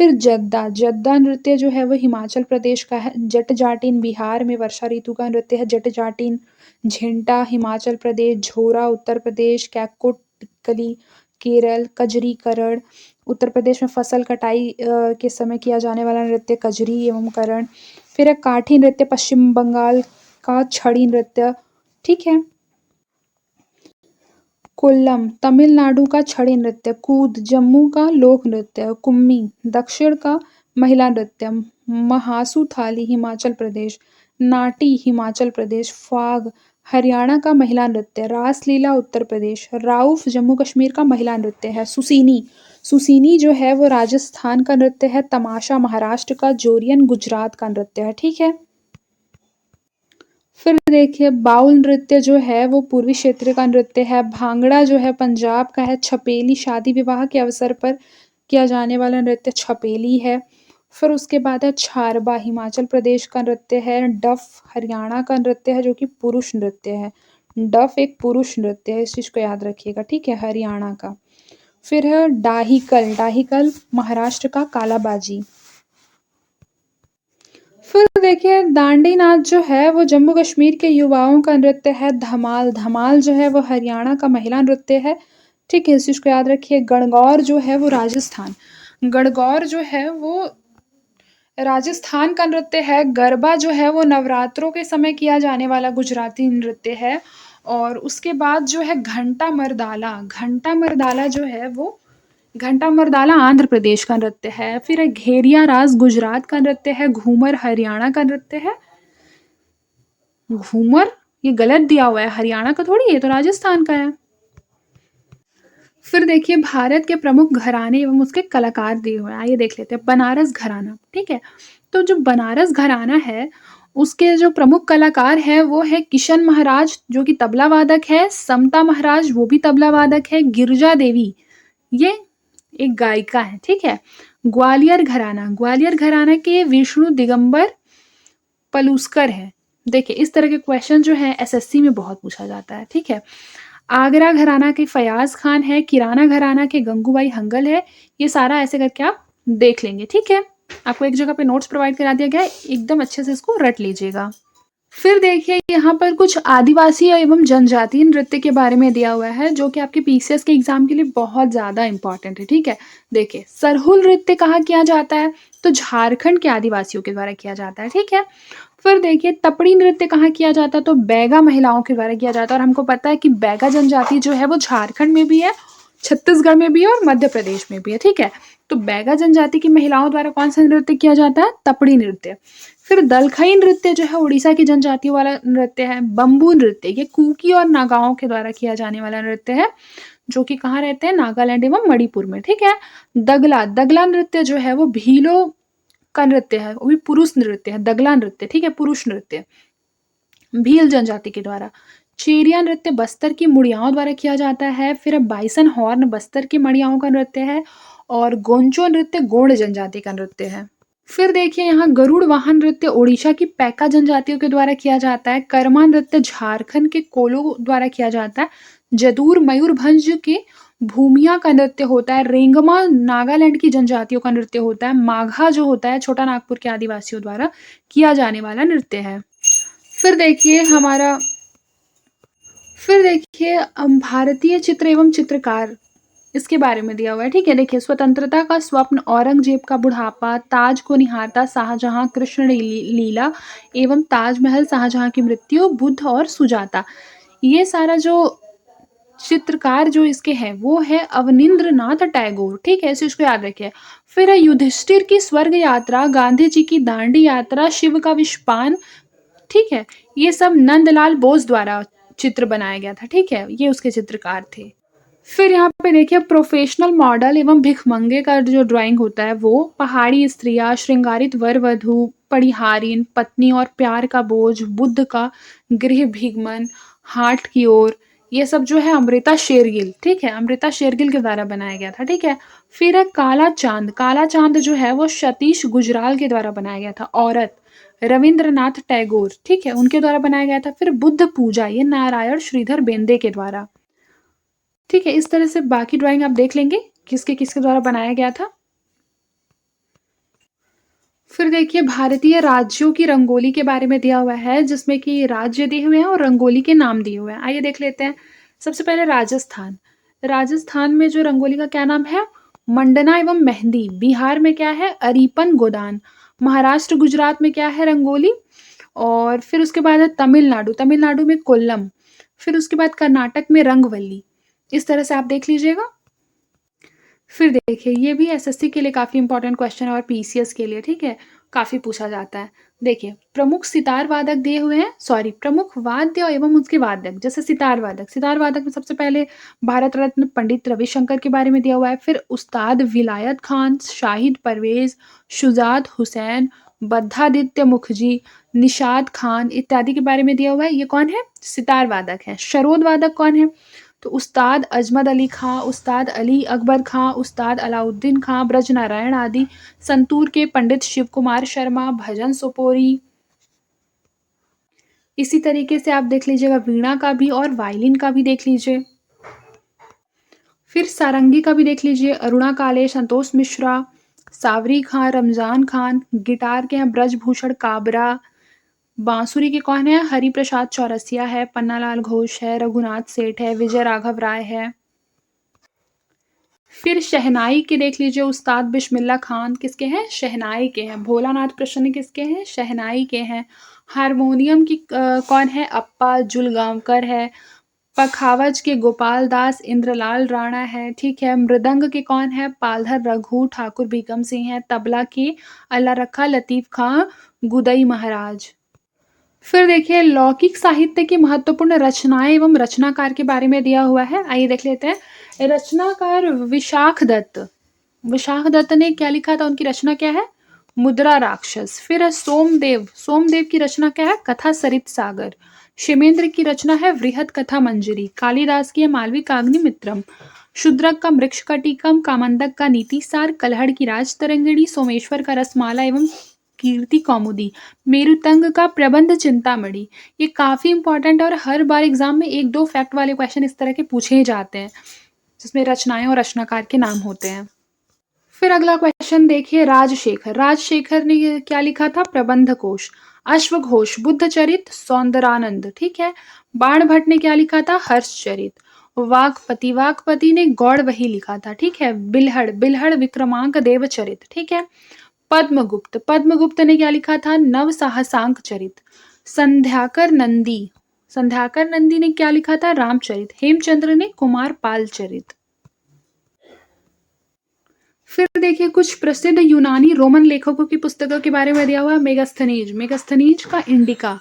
फिर जद्दा, जद्दा नृत्य जो है वो हिमाचल प्रदेश का है। जट जाटिन बिहार में वर्षा ऋतु का नृत्य है जट जाटिन। झिंटा हिमाचल प्रदेश, झोरा उत्तर प्रदेश, कैक्को टिक्कली केरल, कजरी करड़। उत्तर प्रदेश में फसल कटाई के समय किया जाने वाला नृत्य कजरी एवं करण। फिर है काठी नृत्य पश्चिम बंगाल का, छड़ी नृत्य, ठीक है। कोल्लम तमिलनाडु का छड़ी नृत्य। कूद जम्मू का लोक नृत्य। कुम्मी दक्षिण का महिला नृत्य। महासू थाली हिमाचल प्रदेश। नाटी हिमाचल प्रदेश। फाग हरियाणा का महिला नृत्य। रासलीला उत्तर प्रदेश। राउफ जम्मू कश्मीर का महिला नृत्य है। सुसीनी, सुसीनी जो है वो राजस्थान का नृत्य है। तमाशा महाराष्ट्र का। जोरियन गुजरात का नृत्य है, ठीक है। फिर देखिए बाउल नृत्य जो है वो पूर्वी क्षेत्र का नृत्य है। भांगड़ा जो है पंजाब का है। छपेली शादी विवाह के अवसर पर किया जाने वाला नृत्य छपेली है। फिर उसके बाद है छारबा हिमाचल प्रदेश का नृत्य है। डफ हरियाणा का नृत्य है जो कि पुरुष नृत्य है। डफ एक पुरुष नृत्य है, इस चीज को याद रखिएगा, ठीक है, हरियाणा का। फिर है डाहिकल, डाहिकल महाराष्ट्र का कालाबाजी। फिर देखिए दांडी नाच जो है वो जम्मू कश्मीर के युवाओं का नृत्य है। धमाल, धमाल जो है वो हरियाणा का महिला नृत्य है, ठीक है, इस चीज को याद रखिए। गणगौर जो है वो राजस्थान, गणगौर जो है वो राजस्थान का नृत्य है। गरबा जो है वो नवरात्रों के समय किया जाने वाला गुजराती नृत्य है। और उसके बाद जो है घंटा मरदाला, घंटा मरदाला जो है वो घंटा मर्दाला आंध्र प्रदेश का नृत्य है। फिर है घेरिया रास गुजरात का नृत्य है। घूमर हरियाणा का नृत्य है। घूमर ये गलत दिया हुआ है, हरियाणा का थोड़ी, ये तो राजस्थान का है। फिर देखिए भारत के प्रमुख घराने एवं उसके कलाकार दिए हुए हैं, आइए देख लेते हैं। बनारस घराना, ठीक है। तो जो बनारस घराना है उसके जो प्रमुख कलाकार हैं वो है किशन महाराज जो कि तबला वादक है। समता महाराज वो भी तबला वादक है। गिरजा देवी ये एक गायिका है, ठीक है। ग्वालियर घराना, ग्वालियर घराना के विष्णु दिगंबर पलूस्कर है। देखिए, इस तरह के क्वेश्चन जो है एसएससी में बहुत पूछा जाता है, ठीक है? आगरा घराना के फ़याज़ खान है, किराना घराना के गंगूबाई हंगल है, ये सारा ऐसे करके आप देख लेंगे, ठीक है? आपको एक जगह पे नोट्स प्रोवाइड करा दिया गया है, एकदम अच्छे से इसको रट लीजिएगा। फिर देखिए यहाँ पर कुछ आदिवासी एवं जनजातीय नृत्य के बारे में दिया हुआ है, जो कि आपके पीसीएस के एग्ज़ाम के लिए बहुत ज़्यादा इम्पोर्टेंट है, ठीक है? देखिए, सरहुल नृत्य कहाँ किया जाता है? तो झारखंड के आदिवासियों के द्वारा किया जाता है, ठीक है? फिर देखिए तपड़ी नृत्य कहाँ किया जाता है? तो बैगा महिलाओं के द्वारा किया जाता है और हमको पता है कि बैगा जनजाति जो है वो झारखंड में भी है, छत्तीसगढ़ में भी है और मध्य प्रदेश में भी है, ठीक है? तो बैगा जनजाति की महिलाओं द्वारा कौन-सा नृत्य किया जाता है? तपड़ी नृत्य। फिर दलखई नृत्य जो है उड़ीसा की जनजातियों वाला नृत्य है। बम्बू नृत्य ये कुकी और नागाओं के द्वारा किया जाने वाला नृत्य है, जो कि कहाँ रहते हैं? नागालैंड एवं मणिपुर में, ठीक है? दगला, दगला नृत्य जो है वो भीलों का नृत्य है, वो भी पुरुष नृत्य है, दगला नृत्य, ठीक है? पुरुष नृत्य, भील जनजाति के द्वारा। चेरिया नृत्य बस्तर की मुड़ियाओं द्वारा किया जाता है, फिर बाइसन हॉर्न बस्तर की मड़ियाओं का नृत्य है और गोंचो नृत्य गोंड जनजाति का नृत्य है। फिर देखिए यहाँ गरुड़ वाहन नृत्य ओडिशा की पैका जनजातियों के द्वारा किया जाता है, कर्मा नृत्य झारखंड के कोलो द्वारा किया जाता है, जदूर मयूरभंज के भूमिया का नृत्य होता है, रेंगमा नागालैंड की जनजातियों का नृत्य होता है, माघा जो होता है छोटा नागपुर के आदिवासियों द्वारा किया जाने वाला नृत्य है। फिर देखिए हमारा फिर देखिए भारतीय चित्र एवं चित्रकार इसके बारे में दिया हुआ है, ठीक है? देखिए स्वतंत्रता का स्वप्न, औरंगजेब का बुढ़ापा, ताज को निहारता शाहजहां, कृष्ण लीला एवं ताजमहल, शाहजहां की मृत्यु, बुद्ध और सुजाता। ये सारा जो चित्रकार जो इसके हैं वो है अवनींद्रनाथ टैगोर, ठीक है? इसे इसको याद रखिए। फिर है युधिष्ठिर की स्वर्ग यात्रा, गांधी जी की दांडी यात्रा, शिव का विषपान, ठीक है? ये सब नंदलाल बोस द्वारा चित्र बनाया गया था, ठीक है? ये उसके चित्रकार थे। फिर यहाँ पे देखिए प्रोफेशनल मॉडल एवं भिखमंगे का जो ड्राइंग होता है वो पहाड़ी स्त्रियाँ, श्रृंगारित वर वधु, पड़िहारिन, पत्नी और प्यार का बोझ, बुद्ध का गृह भिगमन, हाट की ओर, ये सब जो है अमृता शेरगिल, ठीक है? अमृता शेरगिल के द्वारा बनाया गया था, ठीक है? फिर है काला चांद जो है वो सतीश गुजराल के द्वारा बनाया गया था। औरत रविंद्रनाथ टैगोर, ठीक है? उनके द्वारा बनाया गया था। फिर बुद्ध पूजा ये नारायण श्रीधर बेंदे के द्वारा, ठीक है? इस तरह से बाकी ड्राइंग आप देख लेंगे किसके-किसके द्वारा बनाया गया था। फिर देखिए भारतीय राज्यों की रंगोली के बारे में दिया हुआ है, जिसमें कि राज्य दिए हुए हैं और रंगोली के नाम दिए हुए हैं। आइए देख लेते हैं। सबसे पहले राजस्थान। राजस्थान में जो रंगोली का क्या नाम है? मंडना एवं मेहंदी। बिहार में क्या है? अरीपन गोदान। महाराष्ट्र, गुजरात में क्या है रंगोली? और फिर उसके बाद है तमिलनाडु। तमिलनाडु में कोल्लम। फिर उसके बाद कर्नाटक में रंगवल्ली। इस तरह से आप देख लीजिएगा। फिर देखिए ये भी एसएससी के लिए काफ़ी इंपॉर्टेंट क्वेश्चन है और पीसीएस के लिए, ठीक है? काफ़ी पूछा जाता है। देखिए प्रमुख सितार वादक दिए हुए हैं, सॉरी प्रमुख वाद्य एवं उसके वादक, जैसे सितार वादक में सबसे पहले भारत रत्न पंडित रविशंकर के बारे में दिया हुआ है। फिर उस्ताद विलायत खान, शाहिद परवेज, शुजात हुसैन, बद्धादित्य मुखर्जी, निशात खान इत्यादि के बारे में दिया हुआ है। ये कौन है? सितार वादक है। शरोद वादक कौन है? तो उस्ताद अजमत अली खां, उस्ताद अली अकबर खां, उस्ताद अलाउद्दीन खां, ब्रज नारायण आदि। संतूर के पंडित शिव कुमार शर्मा, भजन सोपोरी। इसी तरीके से आप देख लीजिएगा वीणा का भी और वायलिन का भी देख लीजिए। फिर सारंगी का भी देख लीजिए, अरुणा काले, संतोष मिश्रा, सावरी खां, रमजान खान। गिटार के हैं ब्रजभूषण काबरा। बांसुरी के कौन है? हरिप्रसाद चौरसिया है, पन्नालाल घोष है, रघुनाथ सेठ है, विजय राघव राय है। फिर शहनाई के देख लीजिए, उस्ताद बिस्मिल्लाह खान किसके हैं? शहनाई के हैं। भोलानाथ प्रसन्न किसके हैं? शहनाई के हैं। हारमोनियम की कौन है? अप्पा जुलगांवकर है। पखावज के गोपाल दास इंद्रलाल राणा है, ठीक है? मृदंग के कौन है? पालधर रघु ठाकुर बीकम सिंह है। तबला के अल्लाह रखा लतीफ़ खां गुदई महाराज। फिर देखिए लौकिक साहित्य की महत्वपूर्ण रचनाएं एवं रचनाकार के बारे में दिया हुआ है। आइए देख लेते हैं। रचनाकार विशाख दत्त। विशाख दत्त ने क्या लिखा था? उनकी रचना क्या है? मुद्रा राक्षस। फिर है सोमदेव। सोमदेव की रचना क्या है? कथा सरित सागर। शिमेंद्र की रचना है वृहत कथा मंजरी। कालिदास की है मालवी काग्नि मित्रम। शूद्रक का मृक्षकटिकम, कामंदक का नीतिसार, कलहड़ की राज तरंगिणी, सोमेश्वर का रसमाला एवं कीर्ति कौमुदी, मेरुतंग का प्रबंध चिंतामणि। ये काफ़ी इम्पोर्टेंट है और हर बार एग्ज़ाम में 1-2 फैक्ट वाले क्वेश्चन इस तरह के पूछे ही जाते हैं, जिसमें रचनाएँ और रचनाकार के नाम होते हैं। फिर अगला क्वेश्चन देखिए राजशेखर। राजशेखर ने ये क्या लिखा था? प्रबंध कोश। अश्वघोष, बुद्धचरित, सौंदरानंद, ठीक है। बाणभट्ट ने क्या लिखा था? हर्षचरित। वाकपति, वाकपति ने गौड़वही लिखा था, ठीक है। बिल्हड़, बिल्हड़ विक्रमांक देवचरित, ठीक है। पद्मगुप्त, पद्मगुप्त ने क्या लिखा था? नव साहसांक चरित। संध्याकर नंदी, संध्याकर नंदी ने क्या लिखा था? रामचरित। हेमचंद्र ने कुमार पाल चरित। फिर देखिए कुछ प्रसिद्ध यूनानी रोमन लेखकों की पुस्तकों के बारे में दिया हुआ है। मेगास्थनीज, मेगास्थनीज का इंडिका।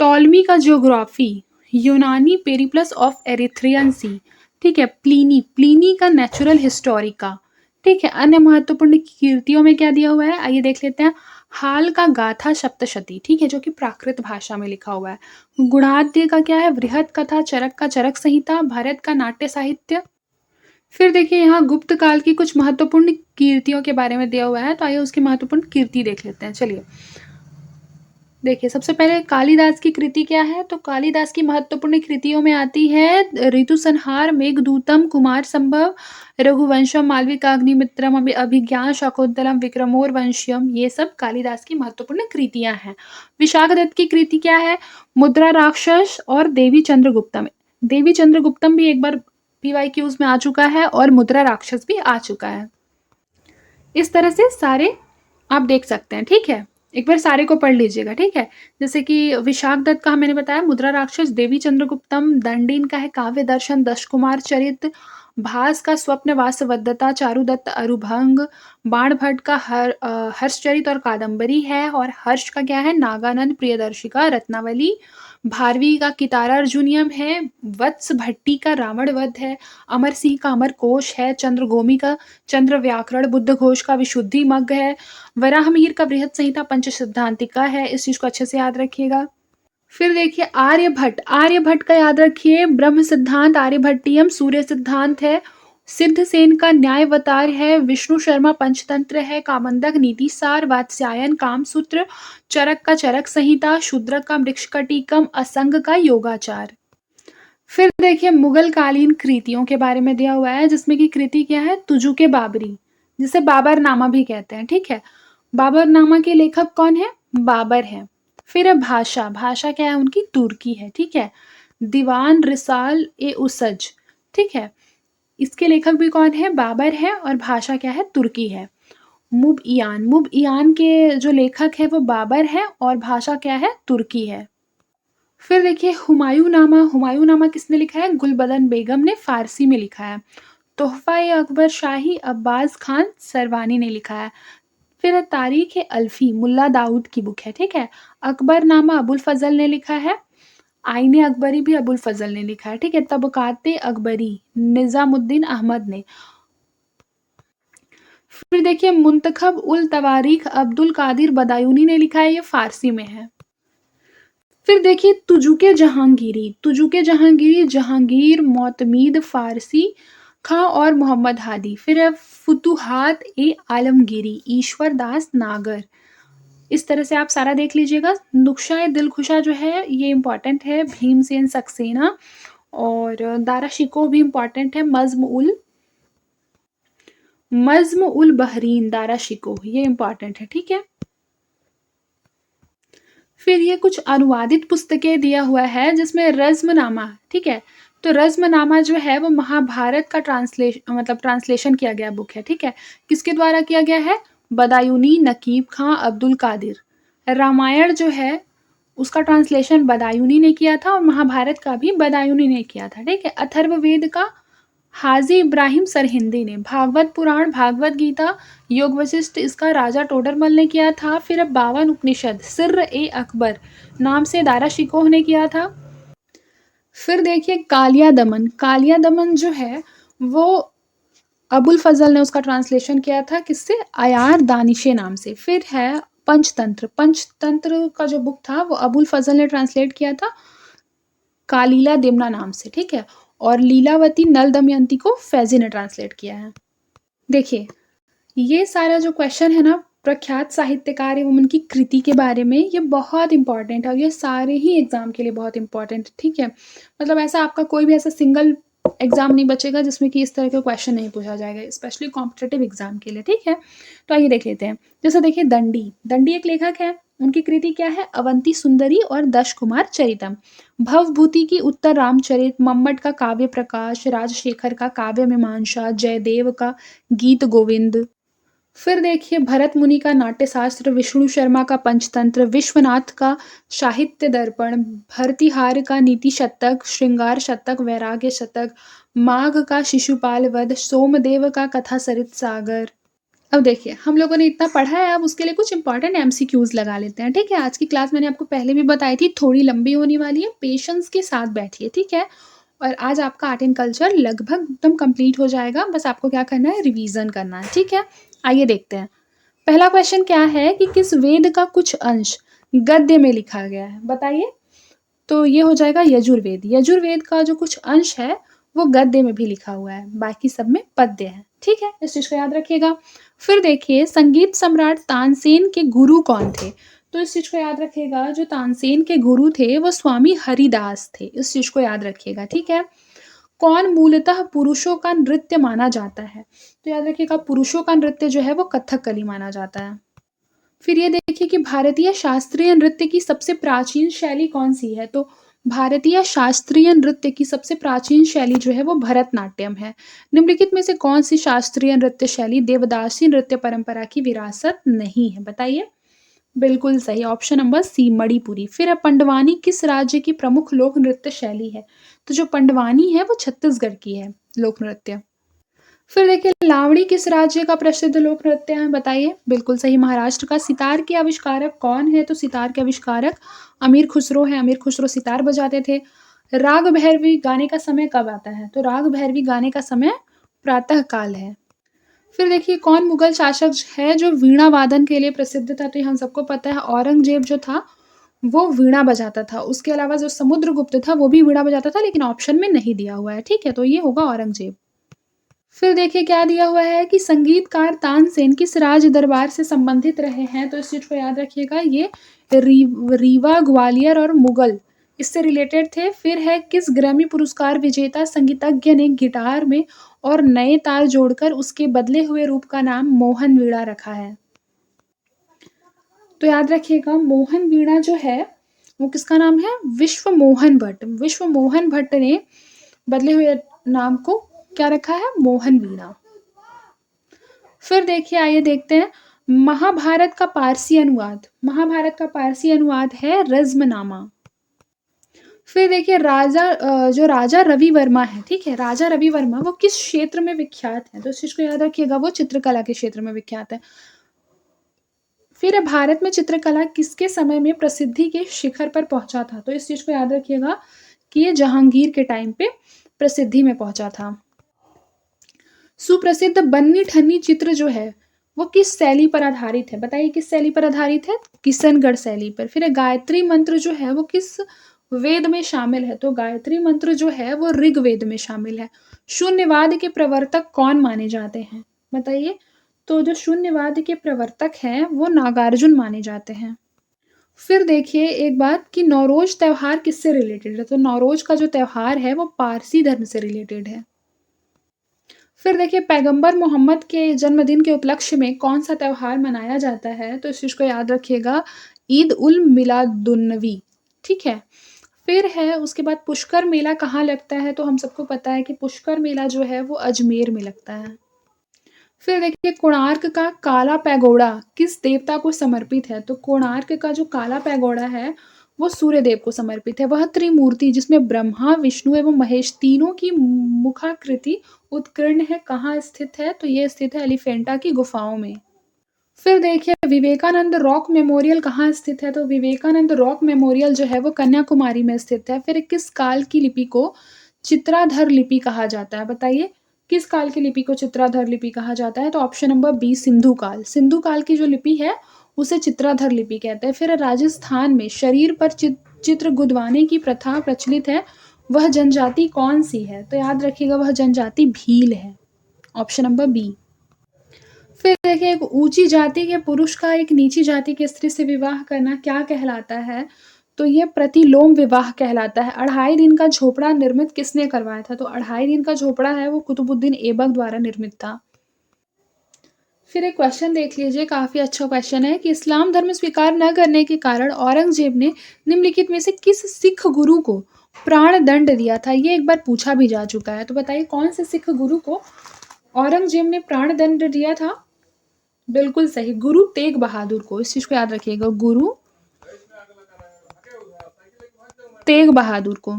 टॉलमी का ज्योग्राफी। यूनानी पेरिप्लस ऑफ एरिथ्रियन सी, ठीक है। प्लीनी, प्लीनी का नेचुरल हिस्टोरिका, ठीक है। अन्य महत्वपूर्ण कीर्तियों में क्या दिया हुआ है आइए देख लेते हैं। हाल का गाथा सप्तशती, ठीक है, जो कि प्राकृत भाषा में लिखा हुआ है। गुणाद्य का क्या है? वृहत कथा। चरक का चरक संहिता। भरत का नाट्य साहित्य। फिर देखिए यहाँ गुप्त काल की कुछ महत्वपूर्ण कीर्तियों के बारे में दिया हुआ है, तो आइए उसकी महत्वपूर्ण कीर्ति देख लेते हैं। चलिए देखिए सबसे पहले कालिदास की कृति क्या है? तो कालिदास की महत्वपूर्ण कृतियों में आती है ऋतुसंहार, मेघदूतम, कुमार संभव, रघुवंशम, मालविकाग्निमित्रम, अभिज्ञान शाकुंतलम, विक्रमोर्वशीयम, ये सब कालिदास की महत्वपूर्ण कृतियां हैं। विशाख दत्त की कृति क्या है? मुद्रा राक्षस और देवी चंद्रगुप्तम। देवी चंद्रगुप्तम भी एक बार PYQs में आ चुका है और मुद्रा राक्षस भी आ चुका है। इस तरह से सारे आप देख सकते हैं, ठीक है। एक बार सारे को पढ़ लीजिएगा, ठीक है। जैसे कि विशाख दत्त का मैंने बताया, मुद्रा राक्षस, देवी चंद्रगुप्तम, दंडीन का है काव्य दर्शन, दश कुमार चरित, भास का स्वप्न वासवदत्ता, चारुदत्त अरुभंग, बाणभट्ट का हर्षचरित और कादंबरी है, और हर्ष का क्या है? नागानंद प्रियदर्शी का रत्नावली, भारवी का कितारा अर्जुनियम है, वत्स भट्टी का रावण वध है, अमर सिंह का अमर कोश है, चंद्रगोमी का चंद्र व्याकरण, बुद्ध घोष का विशुद्धि मग्ग है, वराहमिहिर का बृहत संहिता पंच सिद्धांतिका है। इस चीज को अच्छे से याद रखिएगा। फिर देखिए आर्यभट्ट, आर्यभट्ट का याद रखिए, ब्रह्म सिद्धांत आर्यभट्टियम, सूर्य सिद्धांत है, सिद्धसेन का न्यायवतार है, विष्णु शर्मा पंचतंत्र है, कामंदक नीतिसार, वात्स्यायन कामसूत्र, चरक का चरक संहिता, शूद्रक का मृक्षकटिकम, असंग का योगाचार। फिर देखिए मुगल कालीन कृतियों के बारे में दिया हुआ है, जिसमें की कृति क्या है? तुजुके बाबरी, जिसे बाबरनामा भी कहते हैं, ठीक है। बाबरनामा के लेखक कौन है? बाबर है। फिर है भाषा, भाषा क्या है उनकी? तुर्की है, ठीक है। दीवान रिसाल ए उसज, ठीक है, इसके लेखक भी कौन है? बाबर है, और भाषा क्या है? तुर्की है। मुबइयान, मुबइयान के जो लेखक है वो बाबर है, और भाषा क्या है? तुर्की है। फिर देखिए हुमायूंनामा, हुमायूंनामा किसने लिखा है? गुलबदन बेगम ने फारसी में लिखा है। तोहफा-ए-अकबर शाही अब्बास खान सरवानी ने लिखा है। फिर तारीख-ए-अल्फी मुल्ला दाऊद की बुक है, ठीक है। अकबरनामा अबुल फजल ने लिखा है। आईने अकबरी भी अबुल फजल ने लिखा है, ठीक है। तबकाते अकबरी निजामुद्दीन अहमद ने। फिर देखिए मुंतखब उल तवारीख अब्दुल कादिर बदायूनी ने लिखा है, ये फारसी में है। फिर देखिए तुजुके जहांगीरी, तुजुके जहांगीरी, जहांगीर मोतमीद फारसी खां और मोहम्मद हादी। फिर है फुतुहात ए आलमगीरी, ईश्वर दास नागर। इस तरह से आप सारा देख लीजिएगा। नुक्शा ए दिलखुशा जो है ये इम्पॉर्टेंट है, भीमसेन सक्सेना, और दारा शिकोह भी इम्पॉर्टेंट है। मज़्म उल बहरीन दारा शिकोह, ये इम्पॉर्टेंट है, ठीक है। फिर ये कुछ अनुवादित पुस्तकें दिया हुआ है, जिसमें रज़्मनामा, ठीक है। तो रज़्मनामा जो है वो महाभारत का ट्रांसलेशन किया गया बुक है, ठीक है। किसके द्वारा किया गया है? बदायूनी, नकीब खां, अब्दुल कादिर। रामायण जो है उसका ट्रांसलेशन बदायूनी ने किया था, और महाभारत का भी बदायूनी ने किया था, ठीक है। अथर्ववेद का हाजी इब्राहिम सरहिंदी ने। भागवत पुराण, भागवत गीता, योग वशिष्ठ इसका राजा टोडरमल ने किया था। फिर 52 उपनिषद सिर्र ए अकबर नाम से दारा शिकोह ने किया था। फिर देखिए कालिया दमन, कालिया दमन जो है वो अबुल फजल ने उसका ट्रांसलेशन किया था, किससे? आयार दानिशे नाम से। फिर है पंचतंत्र, पंचतंत्र का जो बुक था वो अबुल फजल ने ट्रांसलेट किया था कालीला दिमना नाम से, ठीक है। और लीलावती नल दमयंती को फैजी ने ट्रांसलेट किया है। देखिए ये सारा जो क्वेश्चन है ना प्रख्यात साहित्यकार एवं उनकी कृति के बारे में, ये बहुत इम्पोर्टेंट है और ये सारे ही एग्ज़ाम के लिए बहुत इम्पोर्टेंट है, ठीक है? मतलब ऐसा आपका कोई भी ऐसा सिंगल एग्ज़ाम नहीं बचेगा जिसमें कि इस तरह का क्वेश्चन नहीं पूछा जाएगा, स्पेशली कॉम्पिटिटिव एग्ज़ाम के लिए, ठीक है? तो आइए देख लेते हैं। जैसे देखिए दंडी, दंडी एक लेखक है, उनकी कृति क्या है? अवंती सुंदरी और दश कुमार चरितम। भवभूति की उत्तर रामचरित, मम्मट का काव्य प्रकाश, राजशेखर का काव्य मीमांसा, जयदेव का गीत गोविंद। फिर देखिए भरत मुनि का नाट्यशास्त्र, विष्णु शर्मा का पंचतंत्र, विश्वनाथ का साहित्य दर्पण, भर्तृहार का नीति शतक, श्रृंगार शतक, वैराग्य शतक, माघ का शिशुपाल वध, सोमदेव का कथा सरित सागर। अब देखिए हम लोगों ने इतना पढ़ा है, अब उसके लिए कुछ इंपॉर्टेंट एमसीक्यूज लगा लेते हैं, ठीक है? आज की क्लास मैंने आपको पहले भी बताई थी, थोड़ी लंबी होने वाली है, पेशेंस के साथ बैठिए, ठीक है? और आज आपका आर्ट एंड कल्चर लगभग एकदम कंप्लीट हो जाएगा, बस आपको क्या करना है? रिवीजन करना है, ठीक है? आइए देखते हैं। पहला क्वेश्चन क्या है कि किस वेद का कुछ अंश गद्य में लिखा गया है? बताइए। तो ये हो जाएगा यजुर्वेद। यजुर्वेद का जो कुछ अंश है वो गद्य में भी लिखा हुआ है, बाकी सब में पद्य है, ठीक है? इस चीज़ को याद रखिएगा। फिर देखिए संगीत सम्राट तानसेन के गुरु कौन थे? तो इस चीज़ को याद रखिएगा, जो तानसेन के गुरु थे वो स्वामी हरिदास थे, इस चीज़ को याद रखिएगा, ठीक है? कौन मूलतः पुरुषों का नृत्य माना जाता है? तो याद रखिएगा पुरुषों का नृत्य जो है वो कथकली माना जाता है। फिर ये देखिए कि भारतीय शास्त्रीय नृत्य की सबसे प्राचीन शैली कौन-सी है? तो भारतीय शास्त्रीय नृत्य की सबसे प्राचीन शैली जो है वो भरतनाट्यम है। निम्नलिखित में से कौन-सी शास्त्रीय नृत्य शैली देवदासी नृत्य परंपरा की विरासत नहीं है? बताइए। बिल्कुल सही, ऑप्शन नंबर सी मणिपुरी। फिर है पंडवानी किस राज्य की प्रमुख लोक नृत्य शैली है? तो जो पंडवानी है वो छत्तीसगढ़ की है लोक नृत्य। फिर देखिए लावणी किस राज्य का प्रसिद्ध लोक नृत्य है? बताइए। बिल्कुल सही, महाराष्ट्र का। सितार के आविष्कारक कौन है? तो सितार के आविष्कारक अमीर खुसरो हैं। अमीर खुसरो सितार बजाते थे। राग भैरवी गाने का समय कब आता है? तो राग भैरवी गाने का समय प्रातः काल है। फिर देखिए कौन मुगल शासक है जो वीणा वादन के लिए प्रसिद्ध था? तो ये हम सबको पता है, औरंगजेब जो था वो वीणा बजाता था। उसके अलावा जो समुद्रगुप्त था वो भी वीणा बजाता था, लेकिन ऑप्शन में नहीं दिया हुआ है, ठीक है? तो ये होगा औरंगजेब। फिर देखिए क्या दिया हुआ है कि संगीतकार तानसेन किस राज दरबार से संबंधित रहे हैं? तो इस चीज़ को याद रखिएगा, ये रीवा, ग्वालियर और मुगल इससे रिलेटेड थे। फिर है किस ग्रैमी पुरस्कार विजेता संगीतज्ञ ने गिटार में और नए तार जोड़कर उसके बदले हुए रूप का नाम मोहन वीणा रखा है? तो याद रखिएगा मोहन वीणा जो है वो किसका नाम है? विश्व मोहन भट्ट। विश्व मोहन भट्ट ने बदले हुए नाम को क्या रखा है? मोहन वीणा। फिर देखिए आइए देखते हैं महाभारत का पारसी अनुवाद। महाभारत का पारसी अनुवाद है रज़्मनामा। फिर देखिए जो राजा रवि वर्मा है, ठीक है? राजा रवि वर्मा वो किस क्षेत्र में विख्यात है? तो इस चीज़ को याद रखिएगा, वो चित्रकला के क्षेत्र में विख्यात है। फिर भारत में चित्रकला किसके समय में प्रसिद्धि के शिखर पर पहुंचा था? तो इस चीज़ को याद रखिएगा कि ये जहांगीर के टाइम पे प्रसिद्धि में पहुंचा था। सुप्रसिद्ध बन्नी ठन्नी चित्र जो है वो किस शैली पर आधारित है? बताइए किस शैली पर आधारित है? किशनगढ़ शैली पर। फिर गायत्री मंत्र जो है वो किस वेद में शामिल है? तो गायत्री मंत्र जो है वो ऋग्वेद में शामिल है। शून्यवाद के प्रवर्तक कौन माने जाते हैं? बताइए। तो जो शून्यवाद के प्रवर्तक हैं वो नागार्जुन माने जाते हैं। फिर देखिए एक बात कि नौरोज त्योहार किससे रिलेटेड है? तो नौरोज का जो त्योहार है वो पारसी धर्म से रिलेटेड है। फिर देखिए पैगंबर मोहम्मद के जन्मदिन के उपलक्ष्य में कौन सा त्यौहार मनाया जाता है? तो इस चीज़ को याद रखिएगा, ईद उल मिलादुन्नबी, ठीक है? फिर है उसके बाद पुष्कर मेला कहाँ लगता है? तो हम सबको पता है कि पुष्कर मेला जो है वो अजमेर में लगता है। फिर देखिए कोणार्क का काला पैगोडा किस देवता को समर्पित है? तो कोणार्क का जो काला पैगोडा है वो सूर्य देव को समर्पित है। वह त्रिमूर्ति जिसमें ब्रह्मा, विष्णु एवं महेश तीनों की मुखाकृति उत्कीर्ण है, कहाँ स्थित है? तो ये स्थित है एलिफेंटा की गुफाओं में। फिर देखिए विवेकानंद रॉक मेमोरियल कहाँ स्थित है? तो विवेकानंद रॉक मेमोरियल जो है वो कन्याकुमारी में स्थित है। फिर किस काल की लिपि को चित्राधर लिपि कहा जाता है? बताइए किस काल की लिपि को चित्राधर लिपि कहा जाता है? तो ऑप्शन नंबर बी सिंधु काल। सिंधु काल की जो लिपि है उसे चित्राधर लिपि कहते हैं। फिर राजस्थान में शरीर पर चित्र गुदवाने की प्रथा प्रचलित है, वह जनजाति कौन सी है? तो याद रखिएगा वह जनजाति भील है, ऑप्शन नंबर बी। फिर देखिए एक ऊँची जाति के पुरुष का एक नीची जाति की स्त्री से विवाह करना क्या कहलाता है? तो ये प्रतिलोम विवाह कहलाता है। अढ़ाई दिन का झोपड़ा निर्मित किसने करवाया था? तो अढ़ाई दिन का झोपड़ा है वो कुतुबुद्दीन ऐबक द्वारा निर्मित था। फिर एक क्वेश्चन देख लीजिए, काफ़ी अच्छा क्वेश्चन है कि इस्लाम धर्म स्वीकार न करने के कारण औरंगज़ेब ने निम्नलिखित में से किस सिख गुरु को प्राण दंड दिया था? ये एक बार पूछा भी जा चुका है। तो बताइए कौन से सिख गुरु को औरंगज़ेब ने प्राण दंड दिया था? बिल्कुल सही, गुरु तेग बहादुर को। इस चीज़ को याद रखिएगा, गुरु तेग बहादुर को।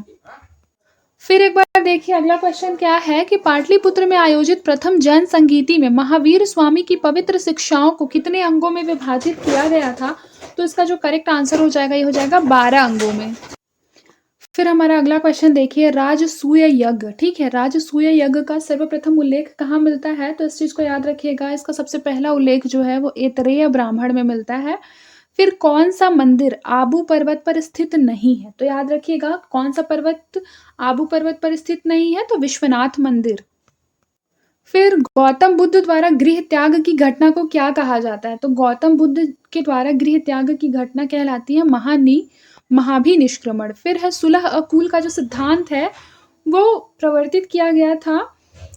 फिर एक बार देखिए अगला क्वेश्चन क्या है कि पाटलिपुत्र में आयोजित प्रथम जैन संगीति में महावीर स्वामी की पवित्र शिक्षाओं को कितने अंगों में विभाजित किया गया था? तो इसका जो करेक्ट आंसर हो जाएगा ये हो जाएगा 12 अंगों में। फिर हमारा अगला क्वेश्चन देखिए, राजसूय यज्ञ, ठीक है, राजसूय यज्ञ का सर्वप्रथम उल्लेख कहाँ मिलता है? तो इस चीज को याद रखिएगा, इसका सबसे पहला उल्लेख जो है वो ऐतरेय ब्राह्मण में मिलता है। फिर कौन सा मंदिर आबू पर्वत पर स्थित नहीं है? तो याद रखिएगा कौन सा पर्वत आबू पर्वत पर स्थित नहीं है? तो विश्वनाथ मंदिर। फिर गौतम बुद्ध द्वारा गृह त्याग की घटना को क्या कहा जाता है? तो गौतम बुद्ध के द्वारा गृह त्याग की घटना कहलाती है महाभिनिष्क्रमण। फिर है सुलह अकूल का जो सिद्धांत है वो प्रवर्तित किया गया था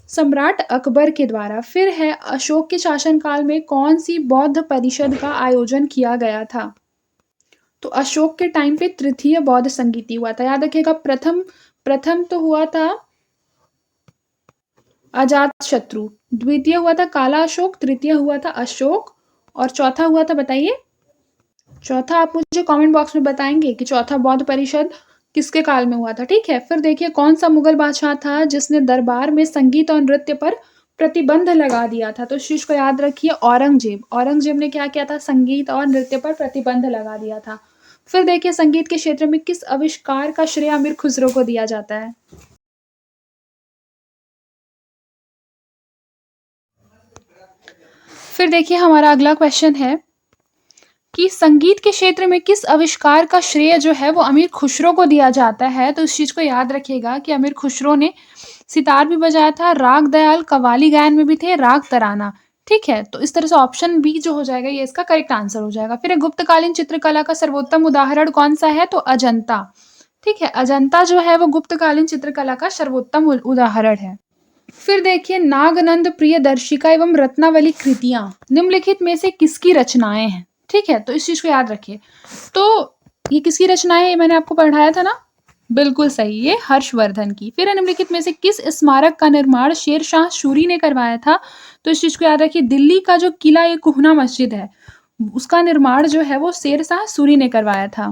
सम्राट अकबर के द्वारा। फिर है अशोक के शासनकाल में कौन सी बौद्ध परिषद का आयोजन किया गया था? तो अशोक के टाइम पे तृतीय बौद्ध संगीति हुआ था। याद रखिएगा, प्रथम प्रथम तो हुआ था अजात शत्रु, द्वितीय हुआ था काला अशोक, तृतीय हुआ था अशोक और चौथा हुआ था, बताइए चौथा। आप मुझे कमेंट बॉक्स में बताएंगे कि चौथा बौद्ध परिषद किसके काल में हुआ था, ठीक है। फिर देखिए कौन सा मुगल बादशाह था जिसने दरबार में संगीत और नृत्य पर प्रतिबंध लगा दिया था? तो इस चीज को याद रखिए, औरंगजेब। औरंगजेब ने क्या किया था? संगीत और नृत्य पर प्रतिबंध लगा दिया था। फिर देखिए संगीत के क्षेत्र में किस आविष्कार का श्रेय अमीर खुसरो को दिया जाता है? फिर देखिए हमारा अगला क्वेश्चन है कि संगीत के क्षेत्र में किस आविष्कार का श्रेय जो है वो अमीर खुसरो को दिया जाता है? तो इस चीज को याद रखिएगा कि अमीर खुसरो ने सितार भी बजाया था, राग दयाल कव्वाली गायन में भी थे, राग तराना, ठीक है। तो इस तरह से ऑप्शन बी जो हो जाएगा ये इसका करेक्ट आंसर हो जाएगा। फिर गुप्तकालीन चित्रकला का सर्वोत्तम उदाहरण कौन सा है? तो अजंता, ठीक है, अजंता जो है वो गुप्तकालीन चित्रकला का सर्वोत्तम उदाहरण है। फिर देखिए नागनंद प्रियदर्शिका एवं रत्नावली कृतियां निम्नलिखित में से किसकी रचनाएं हैं? ठीक है, तो इस चीज को याद रखिए। तो ये किसकी रचनाएं है? मैंने आपको पढ़ाया था ना, बिल्कुल सही, ये हर्षवर्धन की। फिर निम्नलिखित में से किस स्मारक का निर्माण शेरशाह सूरी ने करवाया था? तो इस चीज को याद रखिए, दिल्ली का जो किला ये कुहना मस्जिद है उसका निर्माण जो है वो शेरशाह सूरी ने करवाया था।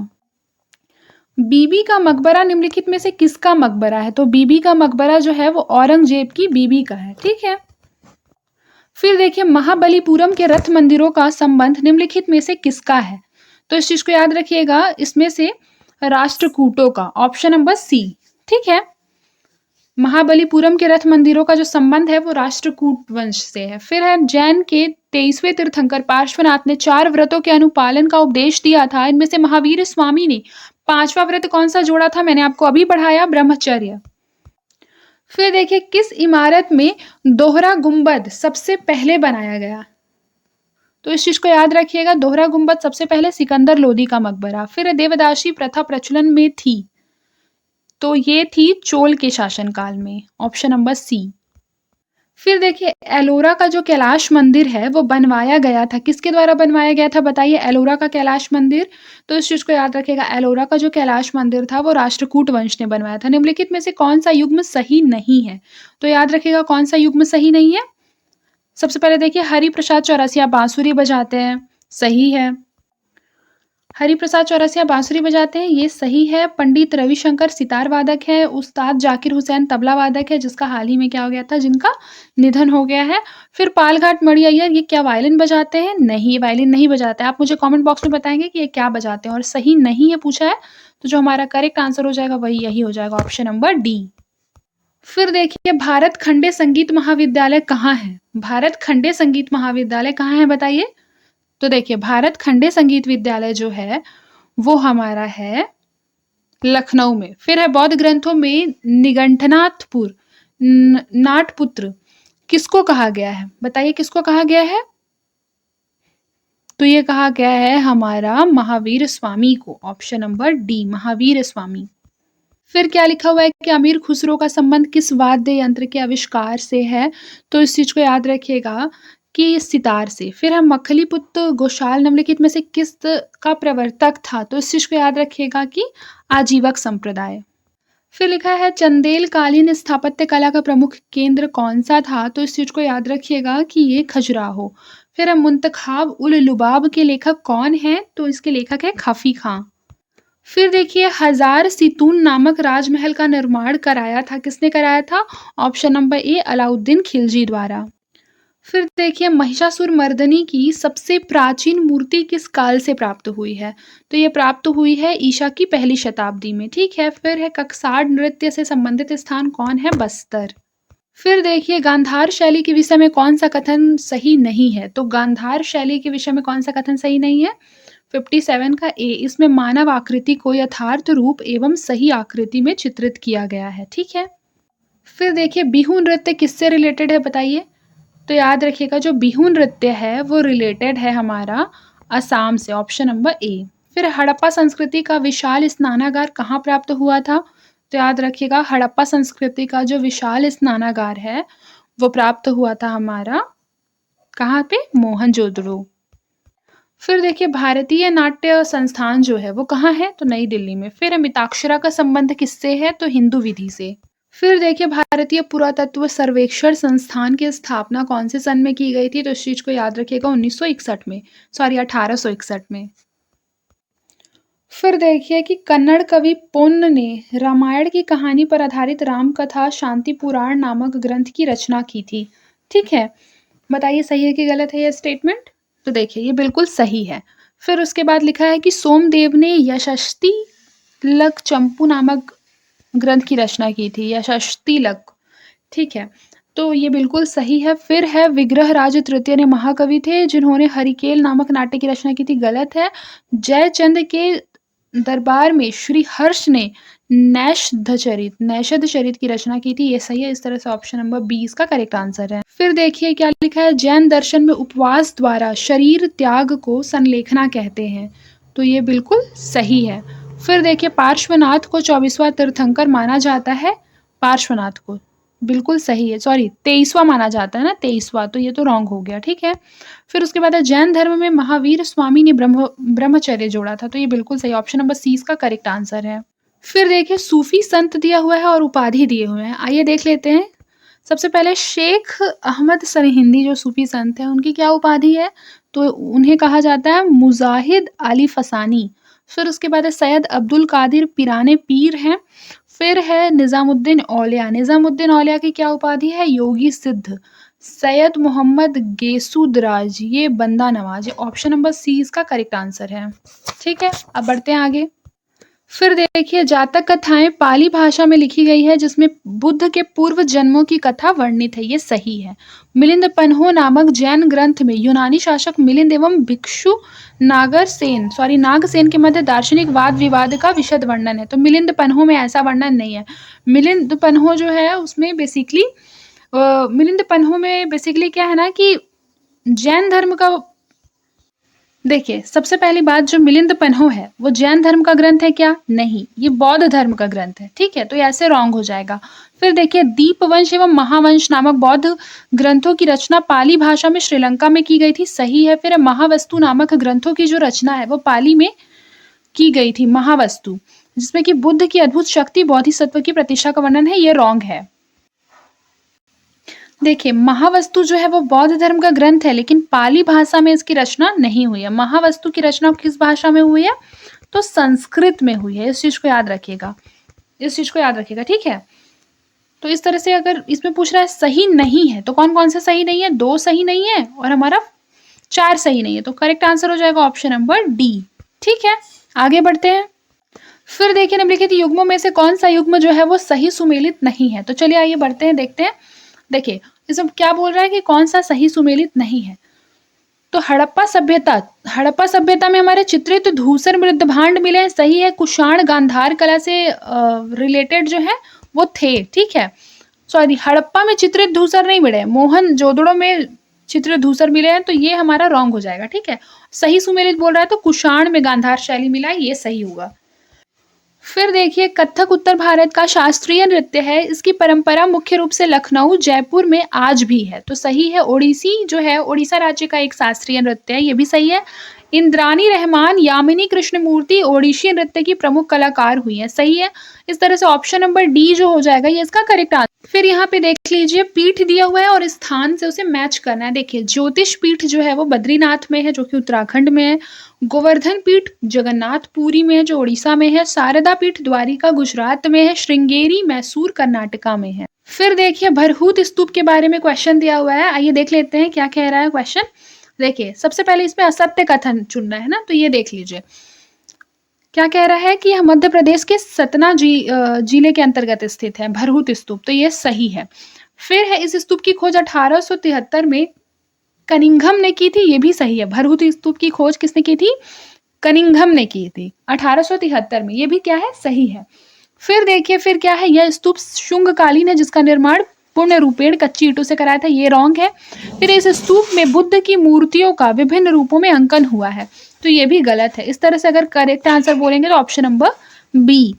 बीबी का मकबरा निम्नलिखित में से किसका मकबरा है? तो बीबी का मकबरा जो है वो औरंगजेब की बीबी का है, ठीक है। फिर देखिए महाबलीपुरम के रथ मंदिरों का संबंध निम्नलिखित में से किसका है? तो इस चीज को याद रखिएगा, इसमें से राष्ट्रकूटों का, ऑप्शन नंबर सी, ठीक है। महाबलीपुरम के रथ मंदिरों का जो संबंध है वो राष्ट्रकूट वंश से है। फिर है जैन के 23वें तीर्थंकर पार्श्वनाथ ने 4 व्रतों के अनुपालन का उपदेश दिया था। इनमें से महावीर स्वामी ने 5वां व्रत कौन सा जोड़ा था? मैंने आपको अभी पढ़ाया, ब्रह्मचर्य। फिर देखिए किस इमारत में दोहरा गुंबद सबसे पहले बनाया गया? तो इस चीज को याद रखिएगा, दोहरा गुंबद सबसे पहले सिकंदर लोदी का मकबरा। फिर देवदासी प्रथा प्रचलन में थी, तो ये थी चोल के शासनकाल में, ऑप्शन नंबर सी। फिर देखिए एलोरा का जो कैलाश मंदिर है वो बनवाया गया था, किसके द्वारा बनवाया गया था? बताइए एलोरा का कैलाश मंदिर। तो इस चीज को याद रखिएगा, एलोरा का जो कैलाश मंदिर था वो राष्ट्रकूट वंश ने बनवाया था। निम्नलिखित में से कौन सा युग्म सही नहीं है? तो याद रखिएगा कौन सा युग्म सही नहीं है। सबसे पहले देखिए हरिप्रसाद चौरसिया बांसुरी बजाते हैं, सही है। हरिप्रसाद चौरसिया बांसुरी बजाते हैं, ये सही है। पंडित रविशंकर सितार वादक है। उस्ताद जाकिर हुसैन तबला वादक है, जिसका हाल ही में क्या हो गया था, जिनका निधन हो गया है। फिर पालघाट मणि अय्यर, ये क्या वायलिन बजाते हैं? नहीं, वायलिन नहीं बजाते। आप मुझे कमेंट बॉक्स में बताएंगे कि ये क्या बजाते हैं और सही नहीं है पूछा है, तो जो हमारा करेक्ट आंसर हो जाएगा वही यही हो जाएगा, ऑप्शन नंबर डी। फिर देखिए भारत खंडे संगीत महाविद्यालय कहाँ है? भारत खंडे संगीत महाविद्यालय कहाँ है बताइए? तो देखिए भारत खंडे संगीत विद्यालय जो है वो हमारा है लखनऊ में। फिर है बौद्ध ग्रंथों में निगंठनाथपुर नाटपुत्र किसको कहा गया है? बताइए किसको कहा गया है? तो ये कहा गया है हमारा महावीर स्वामी को, option number D Mahavir Swami. फिर क्या लिखा हुआ है कि अमीर खुसरो का संबंध किस वाद्य यंत्र के आविष्कार से है? तो इस चीज़ को याद रखिएगा कि सितार से। फिर है मखलीपुत्र गोशाल निम्नलिखित में से किस का प्रवर्तक था? तो इस चीज़ को याद रखिएगा कि आजीवक संप्रदाय। फिर लिखा है चंदेल कालीन स्थापत्य कला का प्रमुख केंद्र कौन सा था? तो इस चीज़ को याद रखिएगा कि ये खजुराहो। फिर है मुंतखाब उल लुबाब के लेखक कौन हैं? तो इसके लेखक है खफी खां। फिर देखिए हजार सितून नामक राजमहल का निर्माण कराया था, किसने कराया था? Option number A Alauddin Khilji द्वारा। फिर देखिए महिषासुर मर्दनी की सबसे प्राचीन मूर्ति किस काल से प्राप्त हुई है? तो ये प्राप्त हुई है ईशा की पहली शताब्दी में, ठीक है। फिर है ककसाड नृत्य से संबंधित स्थान कौन है? बस्तर। फिर देखिए गांधार शैली के विषय में कौन सा कथन सही नहीं है? तो गांधार शैली के विषय में कौन सा कथन सही नहीं है? 57 का ए, इसमें मानव आकृति को यथार्थ रूप एवं सही आकृति में चित्रित किया गया है, ठीक है। फिर देखिए बिहू नृत्य किससे रिलेटेड है बताइए? तो याद रखिएगा जो बिहू नृत्य है वो रिलेटेड है हमारा असम से, ऑप्शन नंबर ए। फिर हड़प्पा संस्कृति का विशाल स्नानागार कहाँ प्राप्त हुआ था? तो याद रखिएगा हड़प्पा संस्कृति का जो विशाल स्नानागार है वो प्राप्त हुआ था हमारा कहाँ पे? मोहनजोदड़ो। फिर देखिए भारतीय नाट्य संस्थान जो है वो कहाँ है? तो नई दिल्ली में। फिर मिताक्षरा का संबंध किससे है? तो हिंदू विधि से। फिर देखिए भारतीय पुरातत्व सर्वेक्षण संस्थान की स्थापना कौन से सन में की गई थी? तो इस चीज को याद रखिएगा 1961 में, सॉरी 1861 में। फिर देखिए कि कन्नड़ कवि पोन्न ने रामायण की कहानी पर आधारित रामकथा शांति पुराण नामक ग्रंथ की रचना की थी, ठीक है। बताइए सही है कि गलत है ये स्टेटमेंट? तो देखिए ये बिल्कुल सही है। फिर उसके बाद लिखा है कि सोमदेव ने यशस्ती लक चंपू नामक ग्रंथ की रचना की थी, यशस्ती लक, ठीक है। तो ये बिल्कुल सही है। फिर है विग्रहराज तृतीय ने महाकवि थे जिन्होंने हरिकेल नामक नाट्य की रचना की थी, गलत है। जयचंद के दरबार में श्री हर्ष ने नैषध चरित की रचना की थी, ये सही है। इस तरह से ऑप्शन नंबर 20 का करेक्ट आंसर है। फिर देखिए क्या लिखा है जैन दर्शन में उपवास द्वारा शरीर त्याग को संलेखना कहते हैं, तो ये बिल्कुल सही है। फिर देखिए पार्श्वनाथ को 24वां तीर्थंकर माना जाता है, पार्श्वनाथ को बिल्कुल सही है, सॉरी 23वां माना जाता है ना, 23वां, तो ये तो रॉन्ग हो गया, ठीक है। फिर उसके बाद है जैन धर्म में महावीर स्वामी ने ब्रह्मचर्य जोड़ा था, तो ये बिल्कुल सही, ऑप्शन नंबर सी इसका करेक्ट आंसर है। फिर देखिए सूफी संत दिया हुआ है और उपाधि दिए हुए हैं, आइए देख लेते हैं। सबसे पहले शेख अहमद सरहिंदी जो सूफी संत हैं उनकी क्या उपाधि है? तो उन्हें कहा जाता है मुजाहिद अली फसानी। फिर उसके बाद है सैयद अब्दुल कादिर पिराने पीर हैं। फिर है निज़ामुद्दीन औलिया, निज़ामुद्दीन औलिया की क्या उपाधि है? योगी सिद्ध। सैयद मोहम्मद गेसूदराज ये बंदा नवाज, ऑप्शन नंबर सी इसका करेक्ट आंसर है, ठीक है। अब बढ़ते हैं आगे। फिर देखिए जातक कथाएं पाली भाषा में लिखी गई है जिसमें बुद्ध के पूर्व जन्मों की कथा वर्णित है, ये सही है। मिलिंद पन्हो नामक जैन ग्रंथ में यूनानी शासक मिलिंद एवं भिक्षु नागसेन के मध्य दार्शनिक वाद विवाद का विशद वर्णन है, तो मिलिंद पन्हो में ऐसा वर्णन नहीं है। मिलिंद पन्हो जो है उसमें बेसिकली मिलिंद पन्हो में बेसिकली क्या है ना कि जैन धर्म का, देखिए सबसे पहली बात जो मिलिंद पन्हो है वो जैन धर्म का ग्रंथ है क्या? नहीं, ये बौद्ध धर्म का ग्रंथ है, ठीक है, तो ऐसे रॉन्ग हो जाएगा। फिर देखिए दीपवंश एवं महावंश नामक बौद्ध ग्रंथों की रचना पाली भाषा में श्रीलंका में की गई थी, सही है। फिर महावस्तु नामक ग्रंथों की जो रचना है वो पाली में की गई थी, महावस्तु, जिसमें कि बुद्ध की अद्भुत शक्ति बोधिसत्व की प्रतिष्ठा का वर्णन है, ये रॉन्ग है। देखिए महावस्तु जो है वो बौद्ध धर्म का ग्रंथ है लेकिन पाली भाषा में इसकी रचना नहीं हुई है। महावस्तु की रचना किस भाषा में हुई है? तो संस्कृत में हुई है, इस चीज को याद रखिएगा, इस चीज को याद रखिएगा, ठीक है। तो इस तरह से अगर इसमें पूछ रहा है सही नहीं है तो कौन कौन से सही नहीं है? 2 सही नहीं है और हमारा 4 सही नहीं है, तो करेक्ट आंसर हो जाएगा ऑप्शन नंबर डी, ठीक है। आगे बढ़ते हैं। फिर देखिए निम्नलिखित युग्मों में से कौन सा युग्म जो है वो सही सुमेलित नहीं है? तो चलिए आइए बढ़ते हैं, देखते हैं। देखिए इसमें क्या बोल रहा है कि कौन सा सही सुमेलित नहीं है? तो हड़प्पा सभ्यता में हमारे चित्रित धूसर मृद भांड मिले हैं, सही है। कुषाण गांधार कला से रिलेटेड जो है वो थे, ठीक है। सॉरी हड़प्पा में चित्रित धूसर नहीं मिले, मोहनजोदड़ो में चित्र धूसर मिले हैं, तो ये हमारा रॉन्ग हो जाएगा, ठीक है। सही सुमेलित बोल रहा है तो कुषाण में गांधार शैली मिला है, ये सही होगा। फिर देखिए, कथक उत्तर भारत का शास्त्रीय नृत्य है। इसकी परंपरा मुख्य रूप से लखनऊ, जयपुर में आज भी है, तो सही है। ओडिसी जो है, उड़ीसा राज्य का एक शास्त्रीय नृत्य है, ये भी सही है। इंद्रानी रहमान, यामिनी कृष्णमूर्ति ओडिशी नृत्य की प्रमुख कलाकार हुई है, सही है। इस तरह से ऑप्शन नंबर डी जो हो जाएगा ये इसका करेक्ट आंसर। फिर यहाँ पे देख लीजिए, पीठ दिया हुआ है और स्थान से उसे मैच करना है। देखिए, ज्योतिष पीठ जो है वो बद्रीनाथ में है, जो कि उत्तराखंड में है। गोवर्धन पीठ जगन्नाथपुरी में है, जो उड़ीसा में है। शारदा पीठ द्वारिका गुजरात में है। श्रृंगेरी मैसूर कर्नाटका में है। फिर देखिए, भरहूत स्तूप के बारे में क्वेश्चन दिया हुआ है, आइए देख लेते हैं क्या कह रहा है क्वेश्चन। देखिए, सबसे पहले इसमें असत्य कथन चुनना है ना, तो ये देख लीजिए क्या कह रहा है कि यह मध्य प्रदेश के सतना जिले के अंतर्गत स्थित है भरहूत स्तूप, तो ये सही है। फिर है, इस स्तूप की खोज 1873 में कनिंघम ने की थी, ये भी सही है। भरहूत स्तूप की खोज किसने की थी? कनिंघम ने की थी 1873 में, ये भी क्या है? सही है। फिर देखिए, फिर क्या है, यह स्तूप शुंगकालीन है, जिसका निर्माण पूर्ण रूपेण कच्ची ईंटों से कराया था, ये रॉन्ग है। फिर इस स्तूप में बुद्ध की मूर्तियों का विभिन्न रूपों में अंकन हुआ है, तो ये भी गलत है। इस तरह से अगर करेक्ट आंसर बोलेंगे तो ऑप्शन नंबर बी।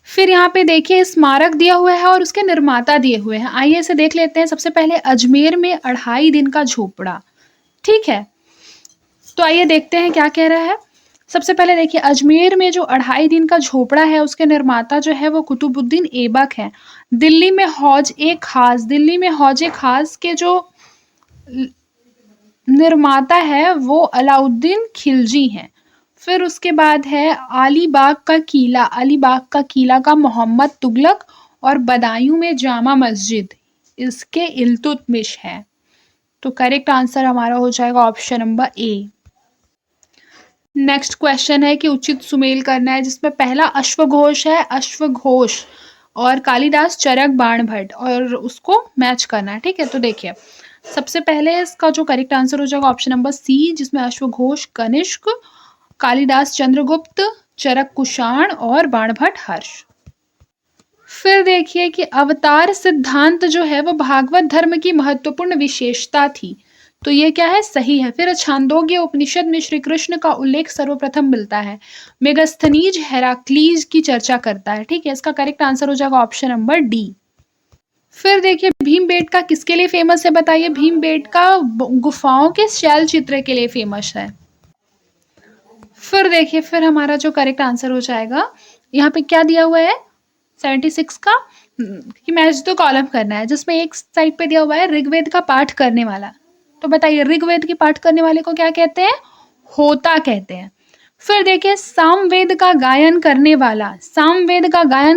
फिर यहाँ पे देखिए, स्मारक दिया हुआ है और उसके निर्माता दिए हुए हैं, आइए इसे देख लेते हैं। सबसे पहले, अजमेर में 2.5 दिन का झोपड़ा, ठीक है। तो आइए देखते हैं क्या कह रहा है। सबसे पहले देखिए, अजमेर में जो 2.5 दिन का झोपड़ा है उसके निर्माता जो है वो कुतुबुद्दीन ऐबक है। दिल्ली में हौज ए खास के जो निर्माता है वो अलाउद्दीन खिलजी हैं। फिर उसके बाद है अलीबाग का किला का मोहम्मद तुगलक, और बदायूं में जामा मस्जिद इसके इल्तुतमिश है। तो करेक्ट आंसर हमारा हो जाएगा option number A. Next question है कि उचित सुमेल करना है, जिसमें पहला अश्वघोष है, अश्वघोष और कालिदास चरक बाणभट्ट, और उसको मैच करना है, ठीक है। तो देखिए, सबसे पहले इसका जो करेक्ट आंसर हो जाएगा ऑप्शन नंबर सी, जिसमें अश्वघोष कनिष्क, कालिदास चंद्रगुप्त, चरक कुषाण और बाणभट्ट हर्ष। फिर देखिए कि अवतार सिद्धांत जो है वो भागवत धर्म की महत्वपूर्ण विशेषता थी, तो ये क्या है? सही है। फिर छांदोग्य उपनिषद में श्री कृष्ण का उल्लेख सर्वप्रथम मिलता है। मेगास्थनीज हेराक्लीज की चर्चा करता है, ठीक है। इसका करेक्ट आंसर हो जाएगा ऑप्शन नंबर डी। फिर देखिए, भीमबेटका किसके लिए फेमस है? बताइए। भीमबेटका गुफाओं के शैल चित्र के लिए फेमस है। फिर देखिए, फिर हमारा जो करेक्ट आंसर हो जाएगा, यहाँ पे क्या दिया हुआ है 76 का, कि मैच द कॉलम करना है, जिसमें एक साइड पे दिया हुआ है ऋग्वेद का पाठ करने वाला। तो बताइए, ऋग्वेद के पाठ करने वाले को क्या कहते हैं? होता कहते हैं। फिर देखिए, सामवेद का गायन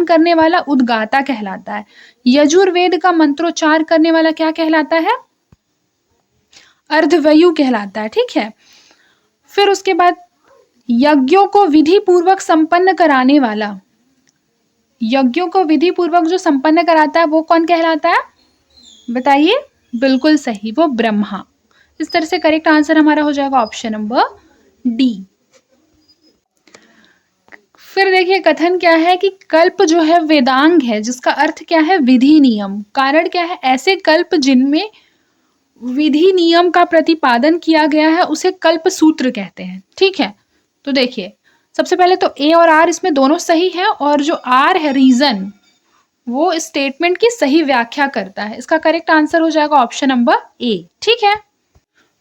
करने वाला उद्गाता कहलाता है। यजुर्वेद का मंत्रोच्चार करने वाला क्या कहलाता है? अर्धवयु कहलाता है, ठीक है। फिर उसके बाद, यज्ञों को विधि पूर्वक जो संपन्न कराता है वो कौन कहलाता है? बताइए। बिल्कुल सही, वो ब्रह्मा। इस तरह से करेक्ट आंसर हमारा हो जाएगा ऑप्शन नंबर डी। फिर देखिए, कथन क्या है कि कल्प जो है वेदांग है, जिसका अर्थ क्या है? विधि नियम। कारण क्या है? ऐसे कल्प जिनमें विधि नियम का प्रतिपादन किया गया है उसे कल्प सूत्र कहते हैं, ठीक है। तो देखिए, सबसे पहले तो ए और आर इसमें दोनों सही है, और जो आर है रीजन, वो स्टेटमेंट की सही व्याख्या करता है। इसका करेक्ट आंसर हो जाएगा ऑप्शन नंबर ए, ठीक है।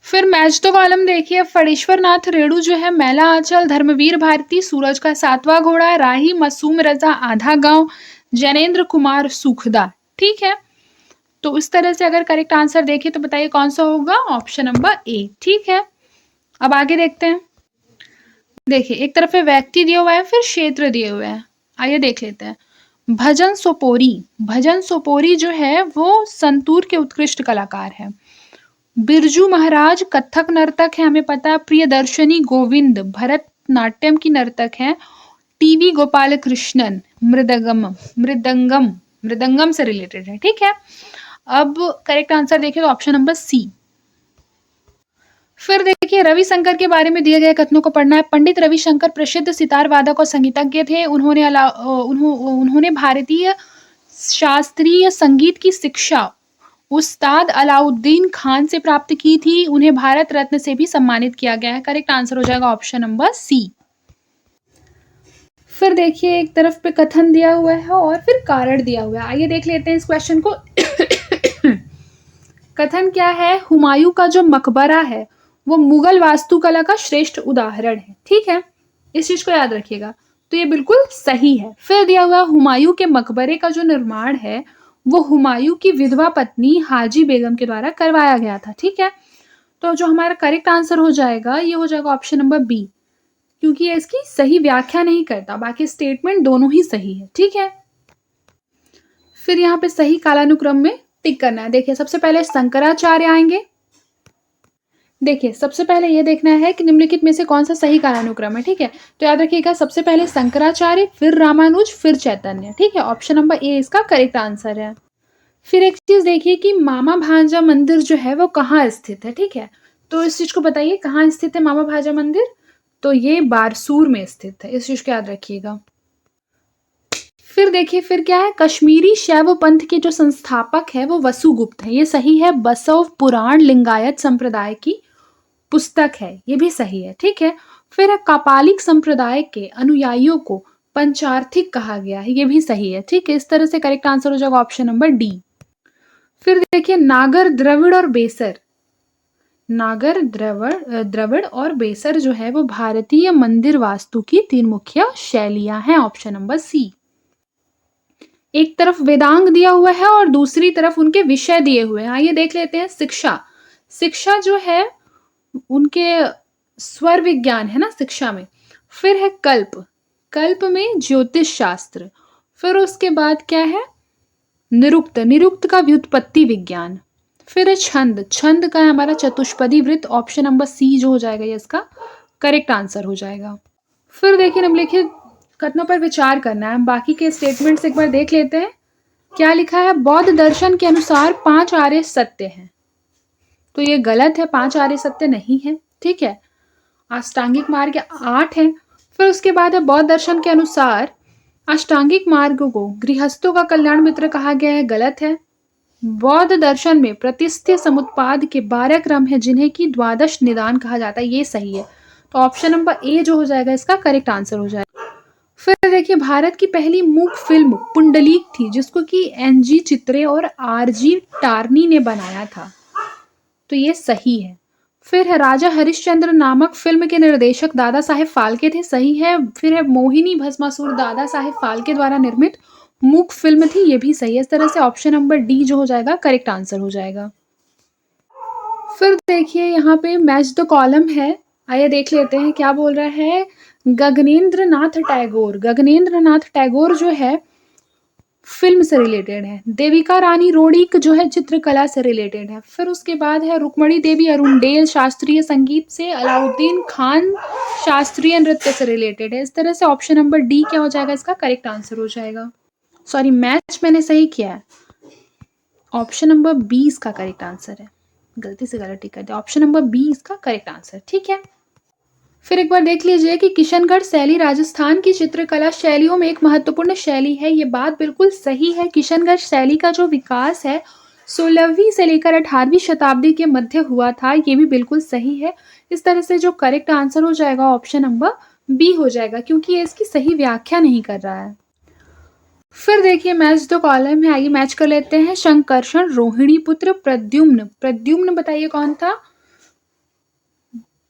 फिर मैच द कॉलम देखिए, फणीश्वर नाथ रेणु जो है, मैला आंचल, धर्मवीर भारती, सूरज का 7वां घोड़ा, राही, मासूम रजा, आधा गांव, जैनेन्द्र कुमार सुखदा, ठीक है। तो इस तरह से अगर करेक्ट आंसर देखें तो बताइए कौन सा होगा? ऑप्शन नंबर ए, ठीक है। अब आगे देखते हैं। देखिए, एक तरफ व्यक्ति दिए हुआ है, फिर क्षेत्र दिए हुए हैं, आइए देख लेते हैं। भजन सोपोरी जो है वो संतूर के उत्कृष्ट कलाकार है। बिरजू महाराज कथक नर्तक है, हमें पता है। प्रियदर्शनी गोविंद भरतनाट्यम की नर्तक है। टीवी गोपाल कृष्णन मृदंगम से रिलेटेड है, ठीक है। अब करेक्ट आंसर देखिए तो ऑप्शन नंबर सी। फिर देखिए, रविशंकर के बारे में दिए गए कथनों को पढ़ना है। पंडित रविशंकर प्रसिद्ध सितार वादक और संगीतज्ञ थे। उन्होंने भारतीय शास्त्रीय संगीत की शिक्षा उस्ताद अलाउद्दीन खान से प्राप्त की थी। उन्हें भारत रत्न से भी सम्मानित किया गया है। करेक्ट आंसर हो जाएगा ऑप्शन नंबर सी। फिर देखिए एक तरफ पे कथन दिया हुआ है और फिर कारण दिया हुआ है। आइए देख लेते हैं इस क्वेश्चन को। कथन क्या है? हुमायूं का जो मकबरा है वो मुगल वास्तुकला का श्रेष्ठ उदाहरण है। ठीक है, इस चीज को याद रखिएगा। तो ये बिल्कुल सही है। फिर दिया हुआ हुमायूं के मकबरे का जो निर्माण है वो हुमायूं की विधवा पत्नी हाजी बेगम के द्वारा करवाया गया था। ठीक है, तो जो हमारा करेक्ट आंसर हो जाएगा ये हो जाएगा ऑप्शन नंबर बी, क्योंकि ये इसकी सही व्याख्या नहीं करता, बाकी स्टेटमेंट दोनों ही सही है। ठीक है, फिर यहाँ पे सही कालानुक्रम में टिक करना है। देखिए सबसे पहले शंकराचार्य आएंगे। देखिए सबसे पहले ये देखना है कि निम्नलिखित में से कौन सा सही कालानुक्रम है। ठीक है, तो याद रखिएगा सबसे पहले शंकराचार्य, फिर रामानुज, फिर चैतन्य। ठीक है, ऑप्शन नंबर ए इसका करेक्ट आंसर है। फिर एक चीज देखिए कि मामा भांजा मंदिर जो है वो कहाँ स्थित है। ठीक है, तो इस चीज को बताइए कहाँ स्थित है मामा भांजा मंदिर? तो ये बारसूर में स्थित है, इस चीज को याद रखिएगा। फिर देखिए फिर क्या है, कश्मीरी शैव पंथ के जो संस्थापक है वो वसुगुप्त है। ये सही है। बसव पुराण लिंगायत संप्रदाय की पुस्तक है, ये भी सही है। ठीक है, फिर है कापालिक संप्रदाय के अनुयायियों को पंचार्थिक कहा गया है, ये भी सही है। ठीक है, इस तरह से करेक्ट आंसर हो जाएगा ऑप्शन नंबर डी। फिर देखिए नागर, द्रविड़ और बेसर। नागर, द्रविड़ और बेसर जो है वो भारतीय मंदिर वास्तु की 3 मुख्य शैलियां हैं। Option number C. एक तरफ वेदांग दिया हुआ है और दूसरी तरफ उनके विषय दिए हुए हैं। आइए देख लेते हैं। शिक्षा, शिक्षा जो है उनके स्वर विज्ञान है ना शिक्षा में। फिर है कल्प, कल्प में ज्योतिष शास्त्र। फिर उसके बाद क्या है, निरुक्त, निरुक्त का व्युत्पत्ति विज्ञान। फिर है छंद, छंद का है हमारा चतुष्पदी वृत्त। ऑप्शन नंबर सी जो हो जाएगा ये इसका करेक्ट आंसर हो जाएगा। फिर देखिए निम्नलिखित कथनों पर विचार करना है। बाकी के स्टेटमेंट्स एक बार देख लेते हैं। क्या लिखा है? बौद्ध दर्शन के अनुसार 5 आर्य सत्य हैं। तो ये गलत है, 5 आर्य सत्य नहीं है। ठीक है, अष्टांगिक मार्ग 8 है। फिर उसके बाद है बौद्ध दर्शन के अनुसार अष्टांगिक मार्ग को गृहस्थों का कल्याण मित्र कहा गया है, गलत है। बौद्ध दर्शन में प्रतिष्ठित समुत्पाद के 12 क्रम है जिन्हें की द्वादश निदान कहा जाता है, ये सही है। तो ऑप्शन नंबर ए जो हो जाएगा इसका करेक्ट आंसर हो जाएगा। फिर देखिए भारत की पहली मूक फिल्म पुंडलीक थी जिसको कि एनजी चित्रे और आरजी टार्नी ने बनाया था, तो ये सही है। फिर है राजा हरिश्चंद्र नामक फिल्म के निर्देशक दादा साहेब फाल्के थे, सही है। फिर है मोहिनी भस्मासुर दादा साहेब फाल्के द्वारा निर्मित मूक फिल्म थी, ये भी सही है। इस तरह से ऑप्शन नंबर डी जो हो जाएगा करेक्ट आंसर हो जाएगा। फिर देखिए यहाँ पे मैच द कॉलम है। आइए देख लेते हैं क्या बोल रहा है। गगनेंद्र नाथ टैगोर, गगनेंद्र नाथ टैगोर जो है फिल्म से रिलेटेड है। देविका रानी रोडिक जो है चित्रकला से रिलेटेड है। फिर उसके बाद है रुक्मणी देवी अरुणडेल शास्त्रीय संगीत से, अलाउद्दीन खान शास्त्रीय नृत्य से रिलेटेड है। इस तरह से ऑप्शन नंबर डी क्या हो जाएगा इसका करेक्ट आंसर हो जाएगा। सॉरी मैच मैंने सही किया है, ऑप्शन नंबर बी इसका करेक्ट आंसर है, गलती से गलत टिक कर दिया। ऑप्शन नंबर बी इसका करेक्ट आंसर। ठीक है, फिर एक बार देख लीजिए कि किशनगढ़ शैली राजस्थान की चित्रकला शैलियों में एक महत्वपूर्ण शैली है, ये बात बिल्कुल सही है। किशनगढ़ शैली का जो विकास है 16वीं से लेकर 18वीं शताब्दी के मध्य हुआ था, ये भी बिल्कुल सही है। इस तरह से जो करेक्ट आंसर हो जाएगा ऑप्शन नंबर बी हो जाएगा, क्योंकि ये इसकी सही व्याख्या नहीं कर रहा है। फिर देखिए मैच द कॉलम है, आइए मैच कर लेते हैं। शंकरषण, रोहिणी पुत्र प्रद्युम्न, प्रद्युम्न बताइए कौन था?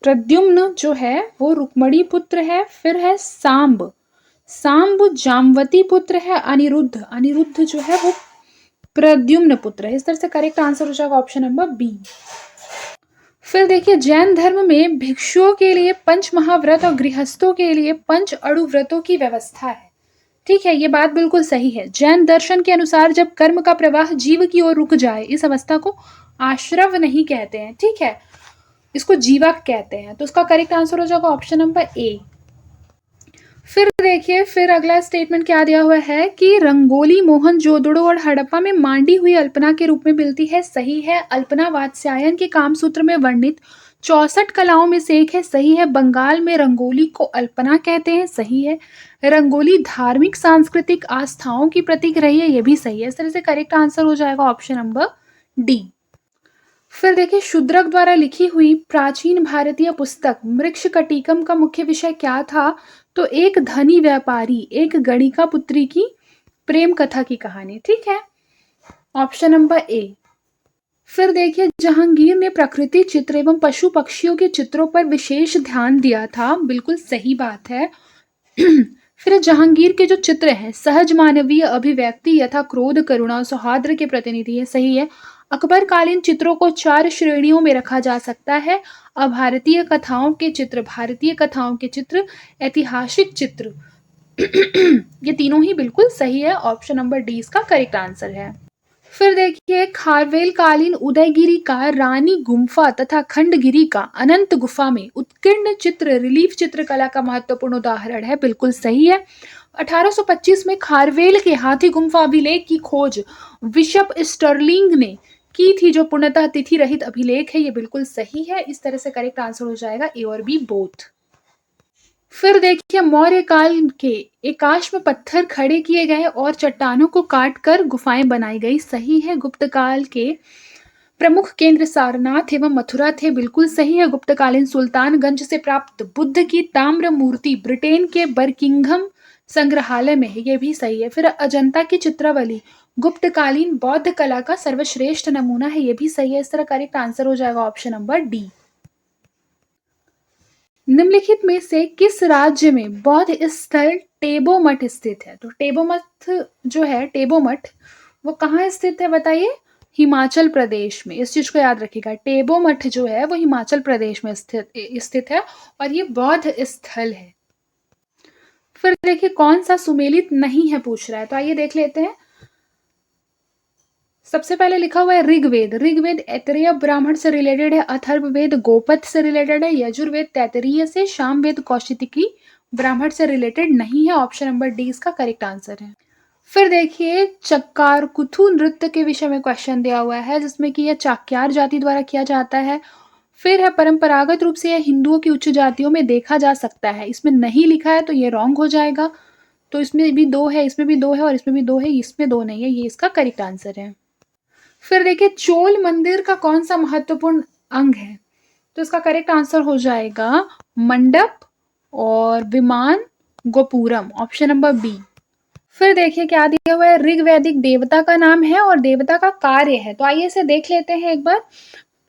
प्रद्युम्न जो है वो रुक्मणी पुत्र है। फिर है सांब, सांब जामवती पुत्र है। अनिरुद्ध, अनिरुद्ध जो है वो प्रद्युम्न पुत्र है। इस तरह से करेक्ट आंसर हो जाएगा ऑप्शन नंबर बी। फिर देखिए जैन धर्म में भिक्षुओं के लिए 5 महाव्रत और गृहस्थों के लिए 5 अणु व्रतों की व्यवस्था है। ठीक है, ये बात बिल्कुल सही है। जैन दर्शन के अनुसार जब कर्म का प्रवाह जीव की ओर रुक जाए इस अवस्था को आश्रव नहीं कहते हैं, ठीक है, इसको जीवक कहते हैं। तो उसका करेक्ट आंसर हो जाएगा ऑप्शन नंबर ए। फिर देखिए फिर अगला स्टेटमेंट क्या दिया हुआ है कि रंगोली मोहनजोदड़ो और हड़प्पा में मांडी हुई अल्पना के रूप में मिलती है, सही है। अल्पना वात्स्यायन के कामसूत्र में वर्णित 64 कलाओं में से एक है, सही है। बंगाल में रंगोली को अल्पना कहते हैं, सही है। रंगोली धार्मिक सांस्कृतिक आस्थाओं की प्रतीक रही है, ये भी सही है। इस तरह से करेक्ट आंसर हो जाएगा ऑप्शन नंबर डी। फिर देखिए शूद्रक द्वारा लिखी हुई प्राचीन भारतीय पुस्तक मृक्षकटिकम का मुख्य विषय क्या था? तो एक धनी व्यापारी एक गणिका पुत्री की प्रेम कथा की कहानी। ठीक है, ऑप्शन नंबर ए। फिर देखिए जहांगीर ने प्रकृति चित्र एवं पशु पक्षियों के चित्रों पर विशेष ध्यान दिया था। बिल्कुल सही बात है। फिर जहांगीर के जो चित्र हैं सहज मानवीय अभिव्यक्ति यथा क्रोध करुणा और सौहार्द के प्रतिनिधि है। सही है। अकबर कालीन चित्रों को 4 श्रेणियों में रखा जा सकता है। भारतीय कथाओं के चित्र, भारतीय कथाओं के चित्र, ऐतिहासिक चित्र। ये तीनों ही बिल्कुल सही है। ऑप्शन नंबर डी इसका करेक्ट आंसर है। फिर देखिए खारवेल कालीन उदयगिरी का रानी गुम्फा तथा खंडगिरी का अनंत गुफा में उत्कीर्ण चित्र रिलीफ चित्रकला का महत्वपूर्ण उदाहरण है। बिल्कुल सही है। 1825 में खारवेल के हाथी गुम्फा अभिलेख की खोज बिशप स्टर्लिंग ने की थी, जो पूर्णतः तिथि रहित अभिलेख है। ये बिल्कुल सही है। इस तरह से करेक्ट आंसर हो जाएगा ए और बी बोथ। फिर देखिए मौर्य काल के एकाश में पत्थर खड़े किए गए और चट्टानों को काट कर गुफाएं बनाई गई। सही है। गुप्त काल के प्रमुख केंद्र सारनाथ एवं मथुरा थे। बिल्कुल सही है। गुप्तकालीन सुल्तानगंज से प्राप्त बुद्ध की ताम्र मूर्ति ब्रिटेन के बर्किंघम संग्रहालय में है। ये भी सही है। फिर अजंता की चित्रावली गुप्तकालीन बौद्ध कला का सर्वश्रेष्ठ नमूना है। ये भी सही है। इस तरह करेक्ट आंसर हो जाएगा ऑप्शन नंबर डी। निम्नलिखित में से किस राज्य में बौद्ध स्थल टेबो मठ स्थित है? तो टेबो मठ जो है, टेबो मठ वो कहाँ स्थित है बताइए? हिमाचल प्रदेश में। इस चीज को याद रखिएगा। टेबो मठ जो है वो हिमाचल प्रदेश में स्थित है और ये बौद्ध स्थल है। फिर देखिए कौन सा सुमेलित नहीं है पूछ रहा है, तो आइए देख लेते हैं। सबसे पहले लिखा हुआ है ऋग्वेद। ऋग्वेद ऐतरेय ब्राह्मण से रिलेटेड है। अथर्ववेद गोपथ से रिलेटेड है। यजुर्वेद तैतरीय से, सामवेद कौशिकी ब्राह्मण से रिलेटेड नहीं है। ऑप्शन नंबर डी इसका करेक्ट आंसर है। फिर देखिए चक्कारकुथु नृत्य के विषय में क्वेश्चन दिया हुआ है, जिसमें कि यह चाक्यार जाति द्वारा किया जाता है। फिर है परंपरागत रूप से यह हिंदुओं की उच्च जातियों में देखा जा सकता है। इसमें नहीं लिखा है तो ये रॉन्ग हो जाएगा। तो इसमें भी 2 है, इसमें भी 2 है और इसमें भी 2 है, इसमें 2 नहीं है। ये इसका करेक्ट आंसर है। फिर देखिए चोल मंदिर का कौन सा महत्वपूर्ण अंग है? तो इसका करेक्ट आंसर हो जाएगा मंडप और विमान गोपुरम। Option number B. फिर देखिए क्या दिया हुआ है, ऋग्वैदिक देवता का नाम है और देवता का कार्य है। तो आइए इसे देख लेते हैं एक बार।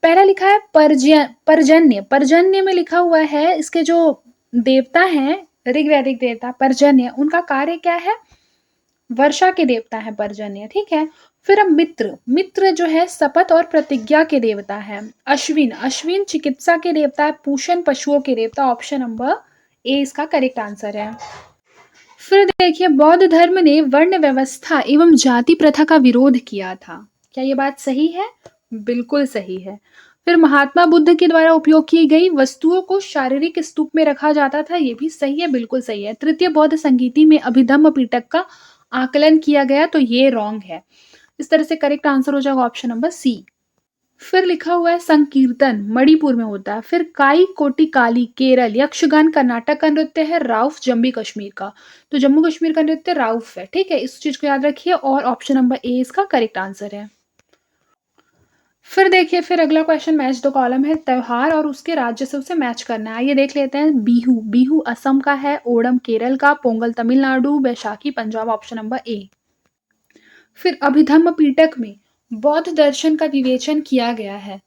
पहला लिखा है पर्जन्य। पर्जन्य में लिखा हुआ है इसके जो देवता हैं ऋग्वैदिक देवता पर्जन्य, उनका कार्य क्या है? वर्षा के देवता है पर्जन्य। ठीक है। फिर अब मित्र। मित्र जो है शपथ और प्रतिज्ञा के देवता है। अश्विन। अश्विन चिकित्सा के देवता है। पूषण पशुओं के देवता। ऑप्शन नंबर ए इसका करेक्ट आंसर है। फिर देखिए बौद्ध धर्म ने वर्ण व्यवस्था एवं जाति प्रथा का विरोध किया था। क्या ये बात सही है? बिल्कुल सही है। फिर महात्मा बुद्ध के द्वारा उपयोग की गई वस्तुओं को शारीरिक स्तूप में रखा जाता था। ये भी सही है। बिल्कुल सही है। तृतीय बौद्ध संगीति में अभिधम्म पिटक का आकलन किया गया, तो ये रॉन्ग है। इस तरह से करेक्ट आंसर हो जाएगा ऑप्शन नंबर सी। फिर लिखा हुआ है संकीर्तन मणिपुर में होता है। फिर काई कोटी काली केरल। यक्षगान कर्नाटक का नृत्य है। राउफ जम्मू कश्मीर का। तो जम्मू कश्मीर का नृत्य राउफ है। ठीक है, इस चीज को याद रखिए और ऑप्शन नंबर ए इसका करेक्ट आंसर है। फिर देखिए फिर अगला क्वेश्चन मैच द कॉलम है। त्योहार और उसके राज्य से उसे मैच करना है। आइए देख लेते हैं। बिहू। बिहू असम का है। ओणम केरल का। Pongal Tamil Nadu. Baisakhi Punjab. Option number A. फिर अभिधम्म पिटक में बौद्ध दर्शन का विवेचन किया गया है।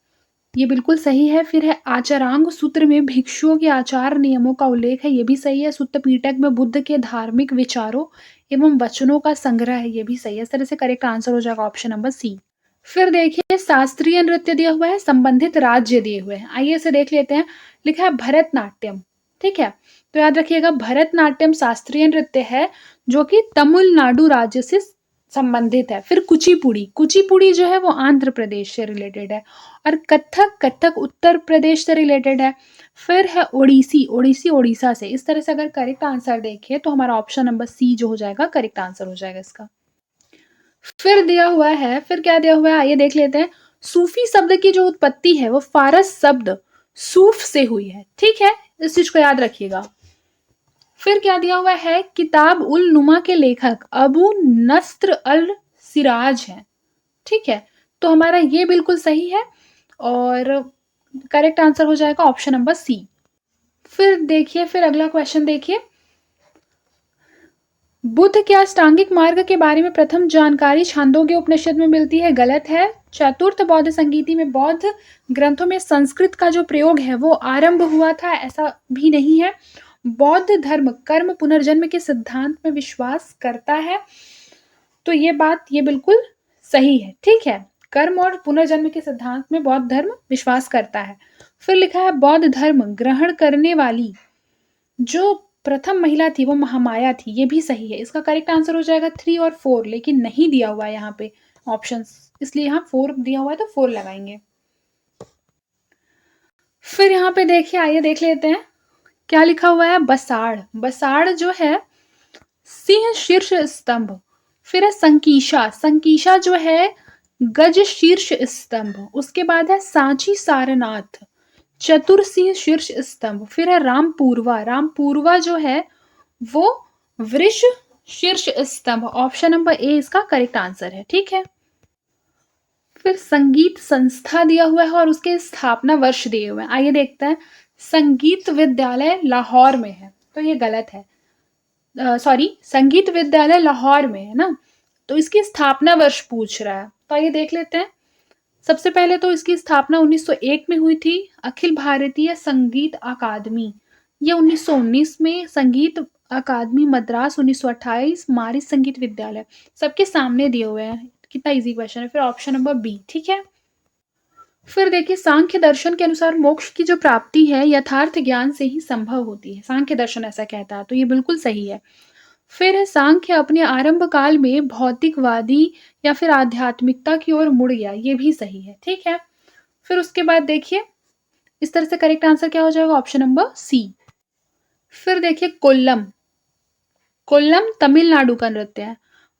ये बिल्कुल सही है। फिर है आचारांग सूत्र में भिक्षुओं के आचार नियमों का उल्लेख है। ये भी सही है। सुत्त पिटक में बुद्ध के धार्मिक विचारों एवं वचनों का संग्रह है। ये भी सही है। इस तरह से करेक्ट आंसर हो जाएगा ऑप्शन नंबर सी। फिर देखिए शास्त्रीय नृत्य दिया हुआ है, संबंधित राज्य दिए हुए हैं। आइए इसे देख लेते हैं। लिखा है भरतनाट्यम। ठीक है, तो याद रखिएगा भरतनाट्यम शास्त्रीय नृत्य है जो कि तमिलनाडु राज्य से संबंधित है। फिर कुचिपुड़ी। कुचिपुड़ी जो है वो आंध्र प्रदेश से रिलेटेड है और कथक। कथक उत्तर प्रदेश से रिलेटेड है। फिर है ओडिसी। ओडिसी ओडिशा से। इस तरह से अगर करेक्ट आंसर देखें तो हमारा ऑप्शन नंबर सी जो हो जाएगा करेक्ट आंसर हो जाएगा इसका। फिर दिया हुआ है, फिर क्या दिया हुआ है आइए देख लेते हैं। सूफी शब्द की जो उत्पत्ति है वो फारस शब्द सूफ से हुई है। ठीक है, इस चीज को याद रखिएगा। फिर क्या दिया हुआ है, किताब उल नुमा के लेखक अबू नस्र अल सिराज हैं। ठीक है, तो हमारा ये बिल्कुल सही है और करेक्ट आंसर हो जाएगा ऑप्शन नंबर सी। फिर देखिए, फिर अगला क्वेश्चन देखिए, बुद्ध के अष्टांगिक मार्ग के बारे में प्रथम जानकारी छांदोग्य उपनिषद में मिलती है, गलत है। चतुर्थ बौद्ध संगीति में बौद्ध ग्रंथों में संस्कृत का जो प्रयोग है वो आरंभ हुआ था, ऐसा भी नहीं है। बौद्ध धर्म कर्म पुनर्जन्म के सिद्धांत में विश्वास करता है, तो ये बात ये बिल्कुल सही है, ठीक है। कर्म और पुनर्जन्म के सिद्धांत में बौद्ध धर्म विश्वास करता है। फिर लिखा है बौद्ध धर्म ग्रहण करने वाली जो प्रथम महिला थी वो महामाया थी, ये भी सही है। इसका करेक्ट आंसर हो जाएगा 3 और 4, लेकिन नहीं दिया हुआ है यहाँ पे ऑप्शंस, इसलिए यहाँ 4 दिया हुआ है तो 4 लगाएंगे। फिर यहाँ पे देखिए, आइए देख लेते हैं क्या लिखा हुआ है। बसाड़, बसाड़ जो है सिंह शीर्ष स्तंभ। फिर है संकीशा, संकीशा जो है गज शीर्ष स्तंभ। उसके बाद है सांची सारनाथ, चतुरसिंह शीर्ष स्तंभ। फिर है रामपूर्वा, रामपूर्वा जो है वो वृष शीर्ष स्तंभ। ऑप्शन नंबर ए इसका करेक्ट आंसर है, ठीक है। फिर संगीत संस्था दिया हुआ है और उसके स्थापना वर्ष दिए हुए हैं, आइए देखते हैं। संगीत विद्यालय लाहौर में है, तो ये गलत है। सॉरी, संगीत विद्यालय लाहौर में है ना, तो इसकी स्थापना वर्ष पूछ रहा है, तो आइए देख लेते हैं। सबसे पहले तो इसकी स्थापना 1901 में हुई थी। अखिल भारतीय संगीत अकादमी ये 1919 में, संगीत अकादमी मद्रास 1928, मारिस संगीत विद्यालय, सबके सामने दिए हुए हैं। कितना इजी क्वेश्चन है। फिर ऑप्शन नंबर बी, ठीक है। फिर देखिए, सांख्य दर्शन के अनुसार मोक्ष की जो प्राप्ति है यथार्थ ज्ञान से ही संभव होती है, सांख्य दर्शन ऐसा कहता है, तो ये बिल्कुल सही है। फिर है सांख्य अपने आरंभ काल में भौतिकवादी या फिर आध्यात्मिकता की ओर मुड़ गया, ये भी सही है, ठीक है। फिर उसके बाद देखिए, इस तरह से करेक्ट आंसर क्या हो जाएगा, ऑप्शन नंबर सी। फिर देखिए कोल्लम, कोल्लम तमिलनाडु का नृत्य है।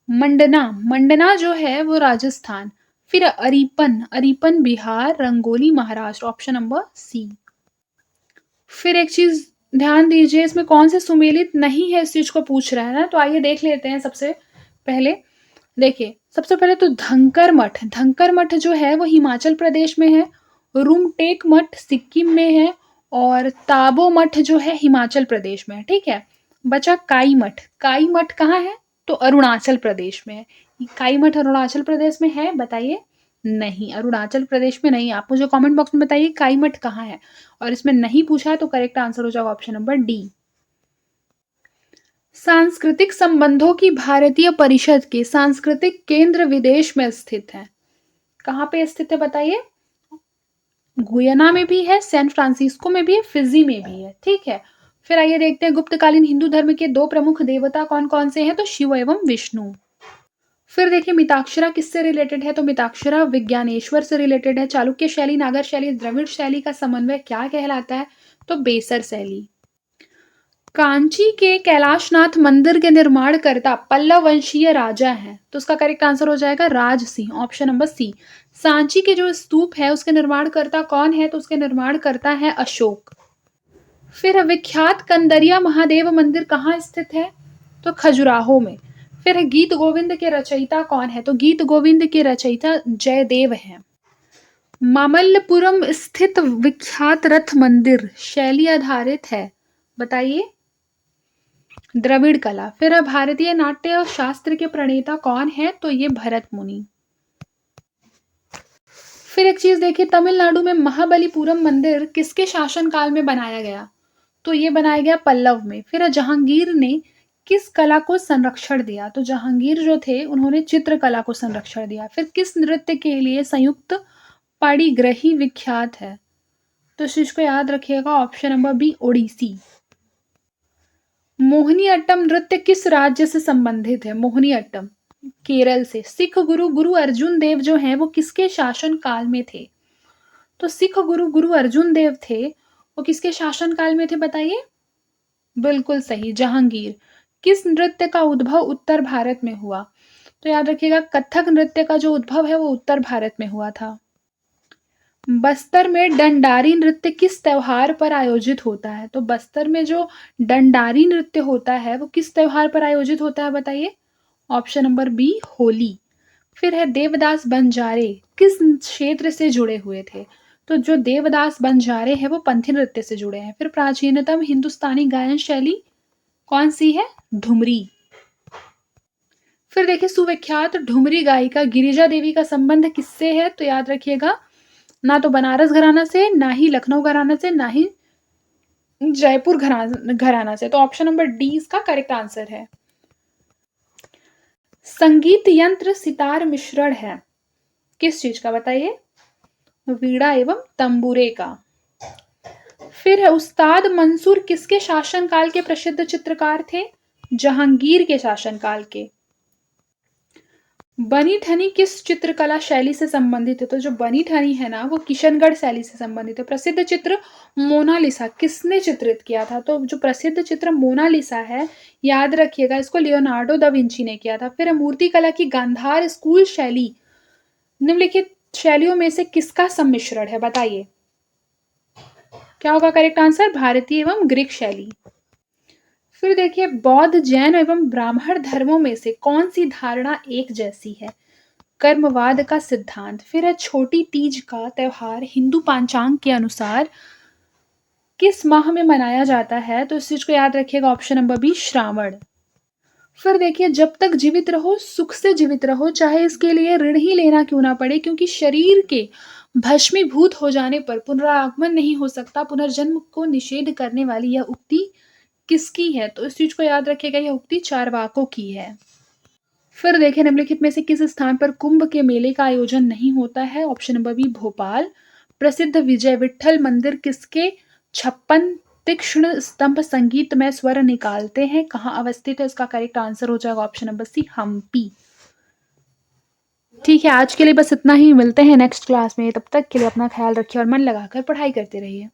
मंडना, मंडना जो है वो राजस्थान। फिर Aripan, Aripan Bihar, rangoli Maharashtra. Option number C. फिर एक चीज ध्यान दीजिए, इसमें कौन से सुमेलित नहीं है इस चीज को पूछ रहा है ना, तो आइए देख लेते हैं। सबसे पहले देखिए, सबसे पहले तो धंकर मठ, धंकर मठ जो है वो हिमाचल प्रदेश में है। रूमटेक मठ सिक्किम में है और ताबो मठ जो है हिमाचल प्रदेश में है, ठीक है। बचा काई मठ, काई मठ कहाँ है, तो अरुणाचल प्रदेश में है। काई मठ अरुणाचल प्रदेश में है, बताइए। नहीं, अरुणाचल प्रदेश में नहीं। आप मुझे कमेंट बॉक्स में बताइए काई मठ कहाँ है, और इसमें नहीं पूछा है तो करेक्ट आंसर हो जाएगा ऑप्शन नंबर डी। सांस्कृतिक संबंधों की भारतीय परिषद के सांस्कृतिक केंद्र विदेश में स्थित है, कहाँ पे स्थित है बताइए। गुयाना में भी है, सैन फ्रांसिस्को में भी है, फिजी में भी है, ठीक है। फिर आइए देखते हैं गुप्तकालीन हिंदू धर्म के 2 प्रमुख देवता कौन कौन से हैं, तो शिव एवं विष्णु। फिर देखिए मिताक्षरा किससे रिलेटेड है, तो मिताक्षरा विज्ञानेश्वर से रिलेटेड है। चालुक्य शैली, नागर शैली, द्रविड़ शैली का समन्वय क्या कहलाता है, तो बेसर शैली। कांची के कैलाशनाथ मंदिर के निर्माणकर्ता पल्लव वंशीय राजा हैं, तो उसका करेक्ट आंसर हो जाएगा Raj Singh, option number C. Sanchi के जो स्तूप है उसके निर्माणकर्ता कौन है, तो उसके निर्माणकर्ता है अशोक। फिर विख्यात कंदरिया महादेव मंदिर कहाँ स्थित है, तो खजुराहो में। फिर गीत गोविंद के रचयिता कौन है, तो गीत गोविंद के रचयिता जयदेव हैं। मामल्लपुरम स्थित विख्यात रथ मंदिर शैली आधारित है, बताइए। द्रविड़ कला। फिर भारतीय नाट्य शास्त्र के प्रणेता कौन है, तो ये भरत मुनि। फिर एक चीज देखिए, तमिलनाडु में महाबलीपुरम मंदिर किसके शासनकाल में बनाया गया, तो ये बनाया गया पल्लव में। फिर जहांगीर ने किस कला को संरक्षण दिया, तो जहांगीर जो थे उन्होंने चित्रकला को संरक्षण दिया। फिर किस नृत्य के लिए संयुक्त पाणिग्रही विख्यात है, तो इस चीज को याद रखिएगा, option number B Odissi. Mohiniyattam नृत्य किस राज्य से संबंधित है, मोहिनी अट्टम केरल से। सिख गुरु गुरु अर्जुन देव जो हैं वो किसके शासन काल में थे, तो सिख गुरु गुरु अर्जुन देव थे, वो किसके शासन काल में थे बताइए। बिल्कुल सही, जहांगीर। किस नृत्य का उद्भव उत्तर भारत में हुआ, तो याद रखिएगा कथक नृत्य का जो उद्भव है वो उत्तर भारत में हुआ था। बस्तर में डंडारी नृत्य किस त्योहार पर आयोजित होता है, तो बस्तर में जो डंडारी नृत्य होता है वो किस त्योहार पर आयोजित होता है बताइए, ऑप्शन नंबर बी होली। फिर है देवदास बंजारे किस क्षेत्र से जुड़े हुए थे? तो जो देवदास बंजारे हैं वो पंथी नृत्य से जुड़े हैं। फिर प्राचीनतम हिंदुस्तानी गायन शैली कौन-सी है? ठुमरी। फिर देखिए सुविख्यात ठुमरी गायिका गिरिजा देवी का संबंध किससे है? तो याद रखिएगा, ना तो बनारस घराना से, ना ही लखनऊ घराना से, ना ही जयपुर घराना से। तो ऑप्शन नंबर डी इसका करेक्ट आंसर है। संगीत यंत्र सितार मिश्रण है किस चीज का बताइए? वीणा एवं तंबूरे का। फिर है उस्ताद मंसूर किसके शासनकाल के प्रसिद्ध चित्रकार थे? जहांगीर के शासनकाल के। बनी ठनी किस चित्रकला शैली से संबंधित है? तो जो बनी ठनी है ना वो किशनगढ़ शैली से संबंधित है। प्रसिद्ध चित्र मोनालिसा किसने चित्रित किया था? तो जो प्रसिद्ध चित्र मोनालिसा है, याद रखिएगा इसको लियोनार्डो दा विंची ने किया था। फिर मूर्ति कला की गांधार स्कूल शैली निम्नलिखित शैलियों में से किसका सम्मिश्रण है? बताइए क्या होगा करेक्ट आंसर? भारतीय एवं ग्रीक शैली। फिर देखिए बौद्ध, जैन एवं ब्राह्मण धर्मों में से कौन सी धारणा एक जैसी है? कर्मवाद का सिद्धांत। फिर है छोटी तीज का त्योहार हिंदू पंचांग के अनुसार किस माह में मनाया जाता है? तो इस चीज को याद रखिएगा, ऑप्शन नंबर बी श्रावण। फिर देखिए जब तक जीवित रहो सुख से जीवित रहो, चाहे इसके लिए ऋण ही लेना क्यों ना पड़े, क्योंकि शरीर के भस्मीभूत हो जाने पर पुनरागमन नहीं हो सकता। पुनर्जन्म को निषेध करने वाली यह उक्ति किसकी है? तो इस चीज को याद रखिएगा, यह उक्ति चारवाकों की है। फिर देखें निम्नलिखित में से किस स्थान पर कुंभ के मेले का आयोजन नहीं होता है? Option number B Bhopal. प्रसिद्ध विजय विठ्ठल मंदिर किसके 56 तीक्ष्ण स्तंभ संगीतमय स्वर निकालते हैं? कहाँ अवस्थित है? इसका करेक्ट आंसर हो जाएगा ऑप्शन नंबर सी हम्पी। ठीक है, आज के लिए बस इतना ही। मिलते हैं नेक्स्ट क्लास में। तब तक के लिए अपना ख्याल रखिए और मन लगाकर पढ़ाई करते रहिए।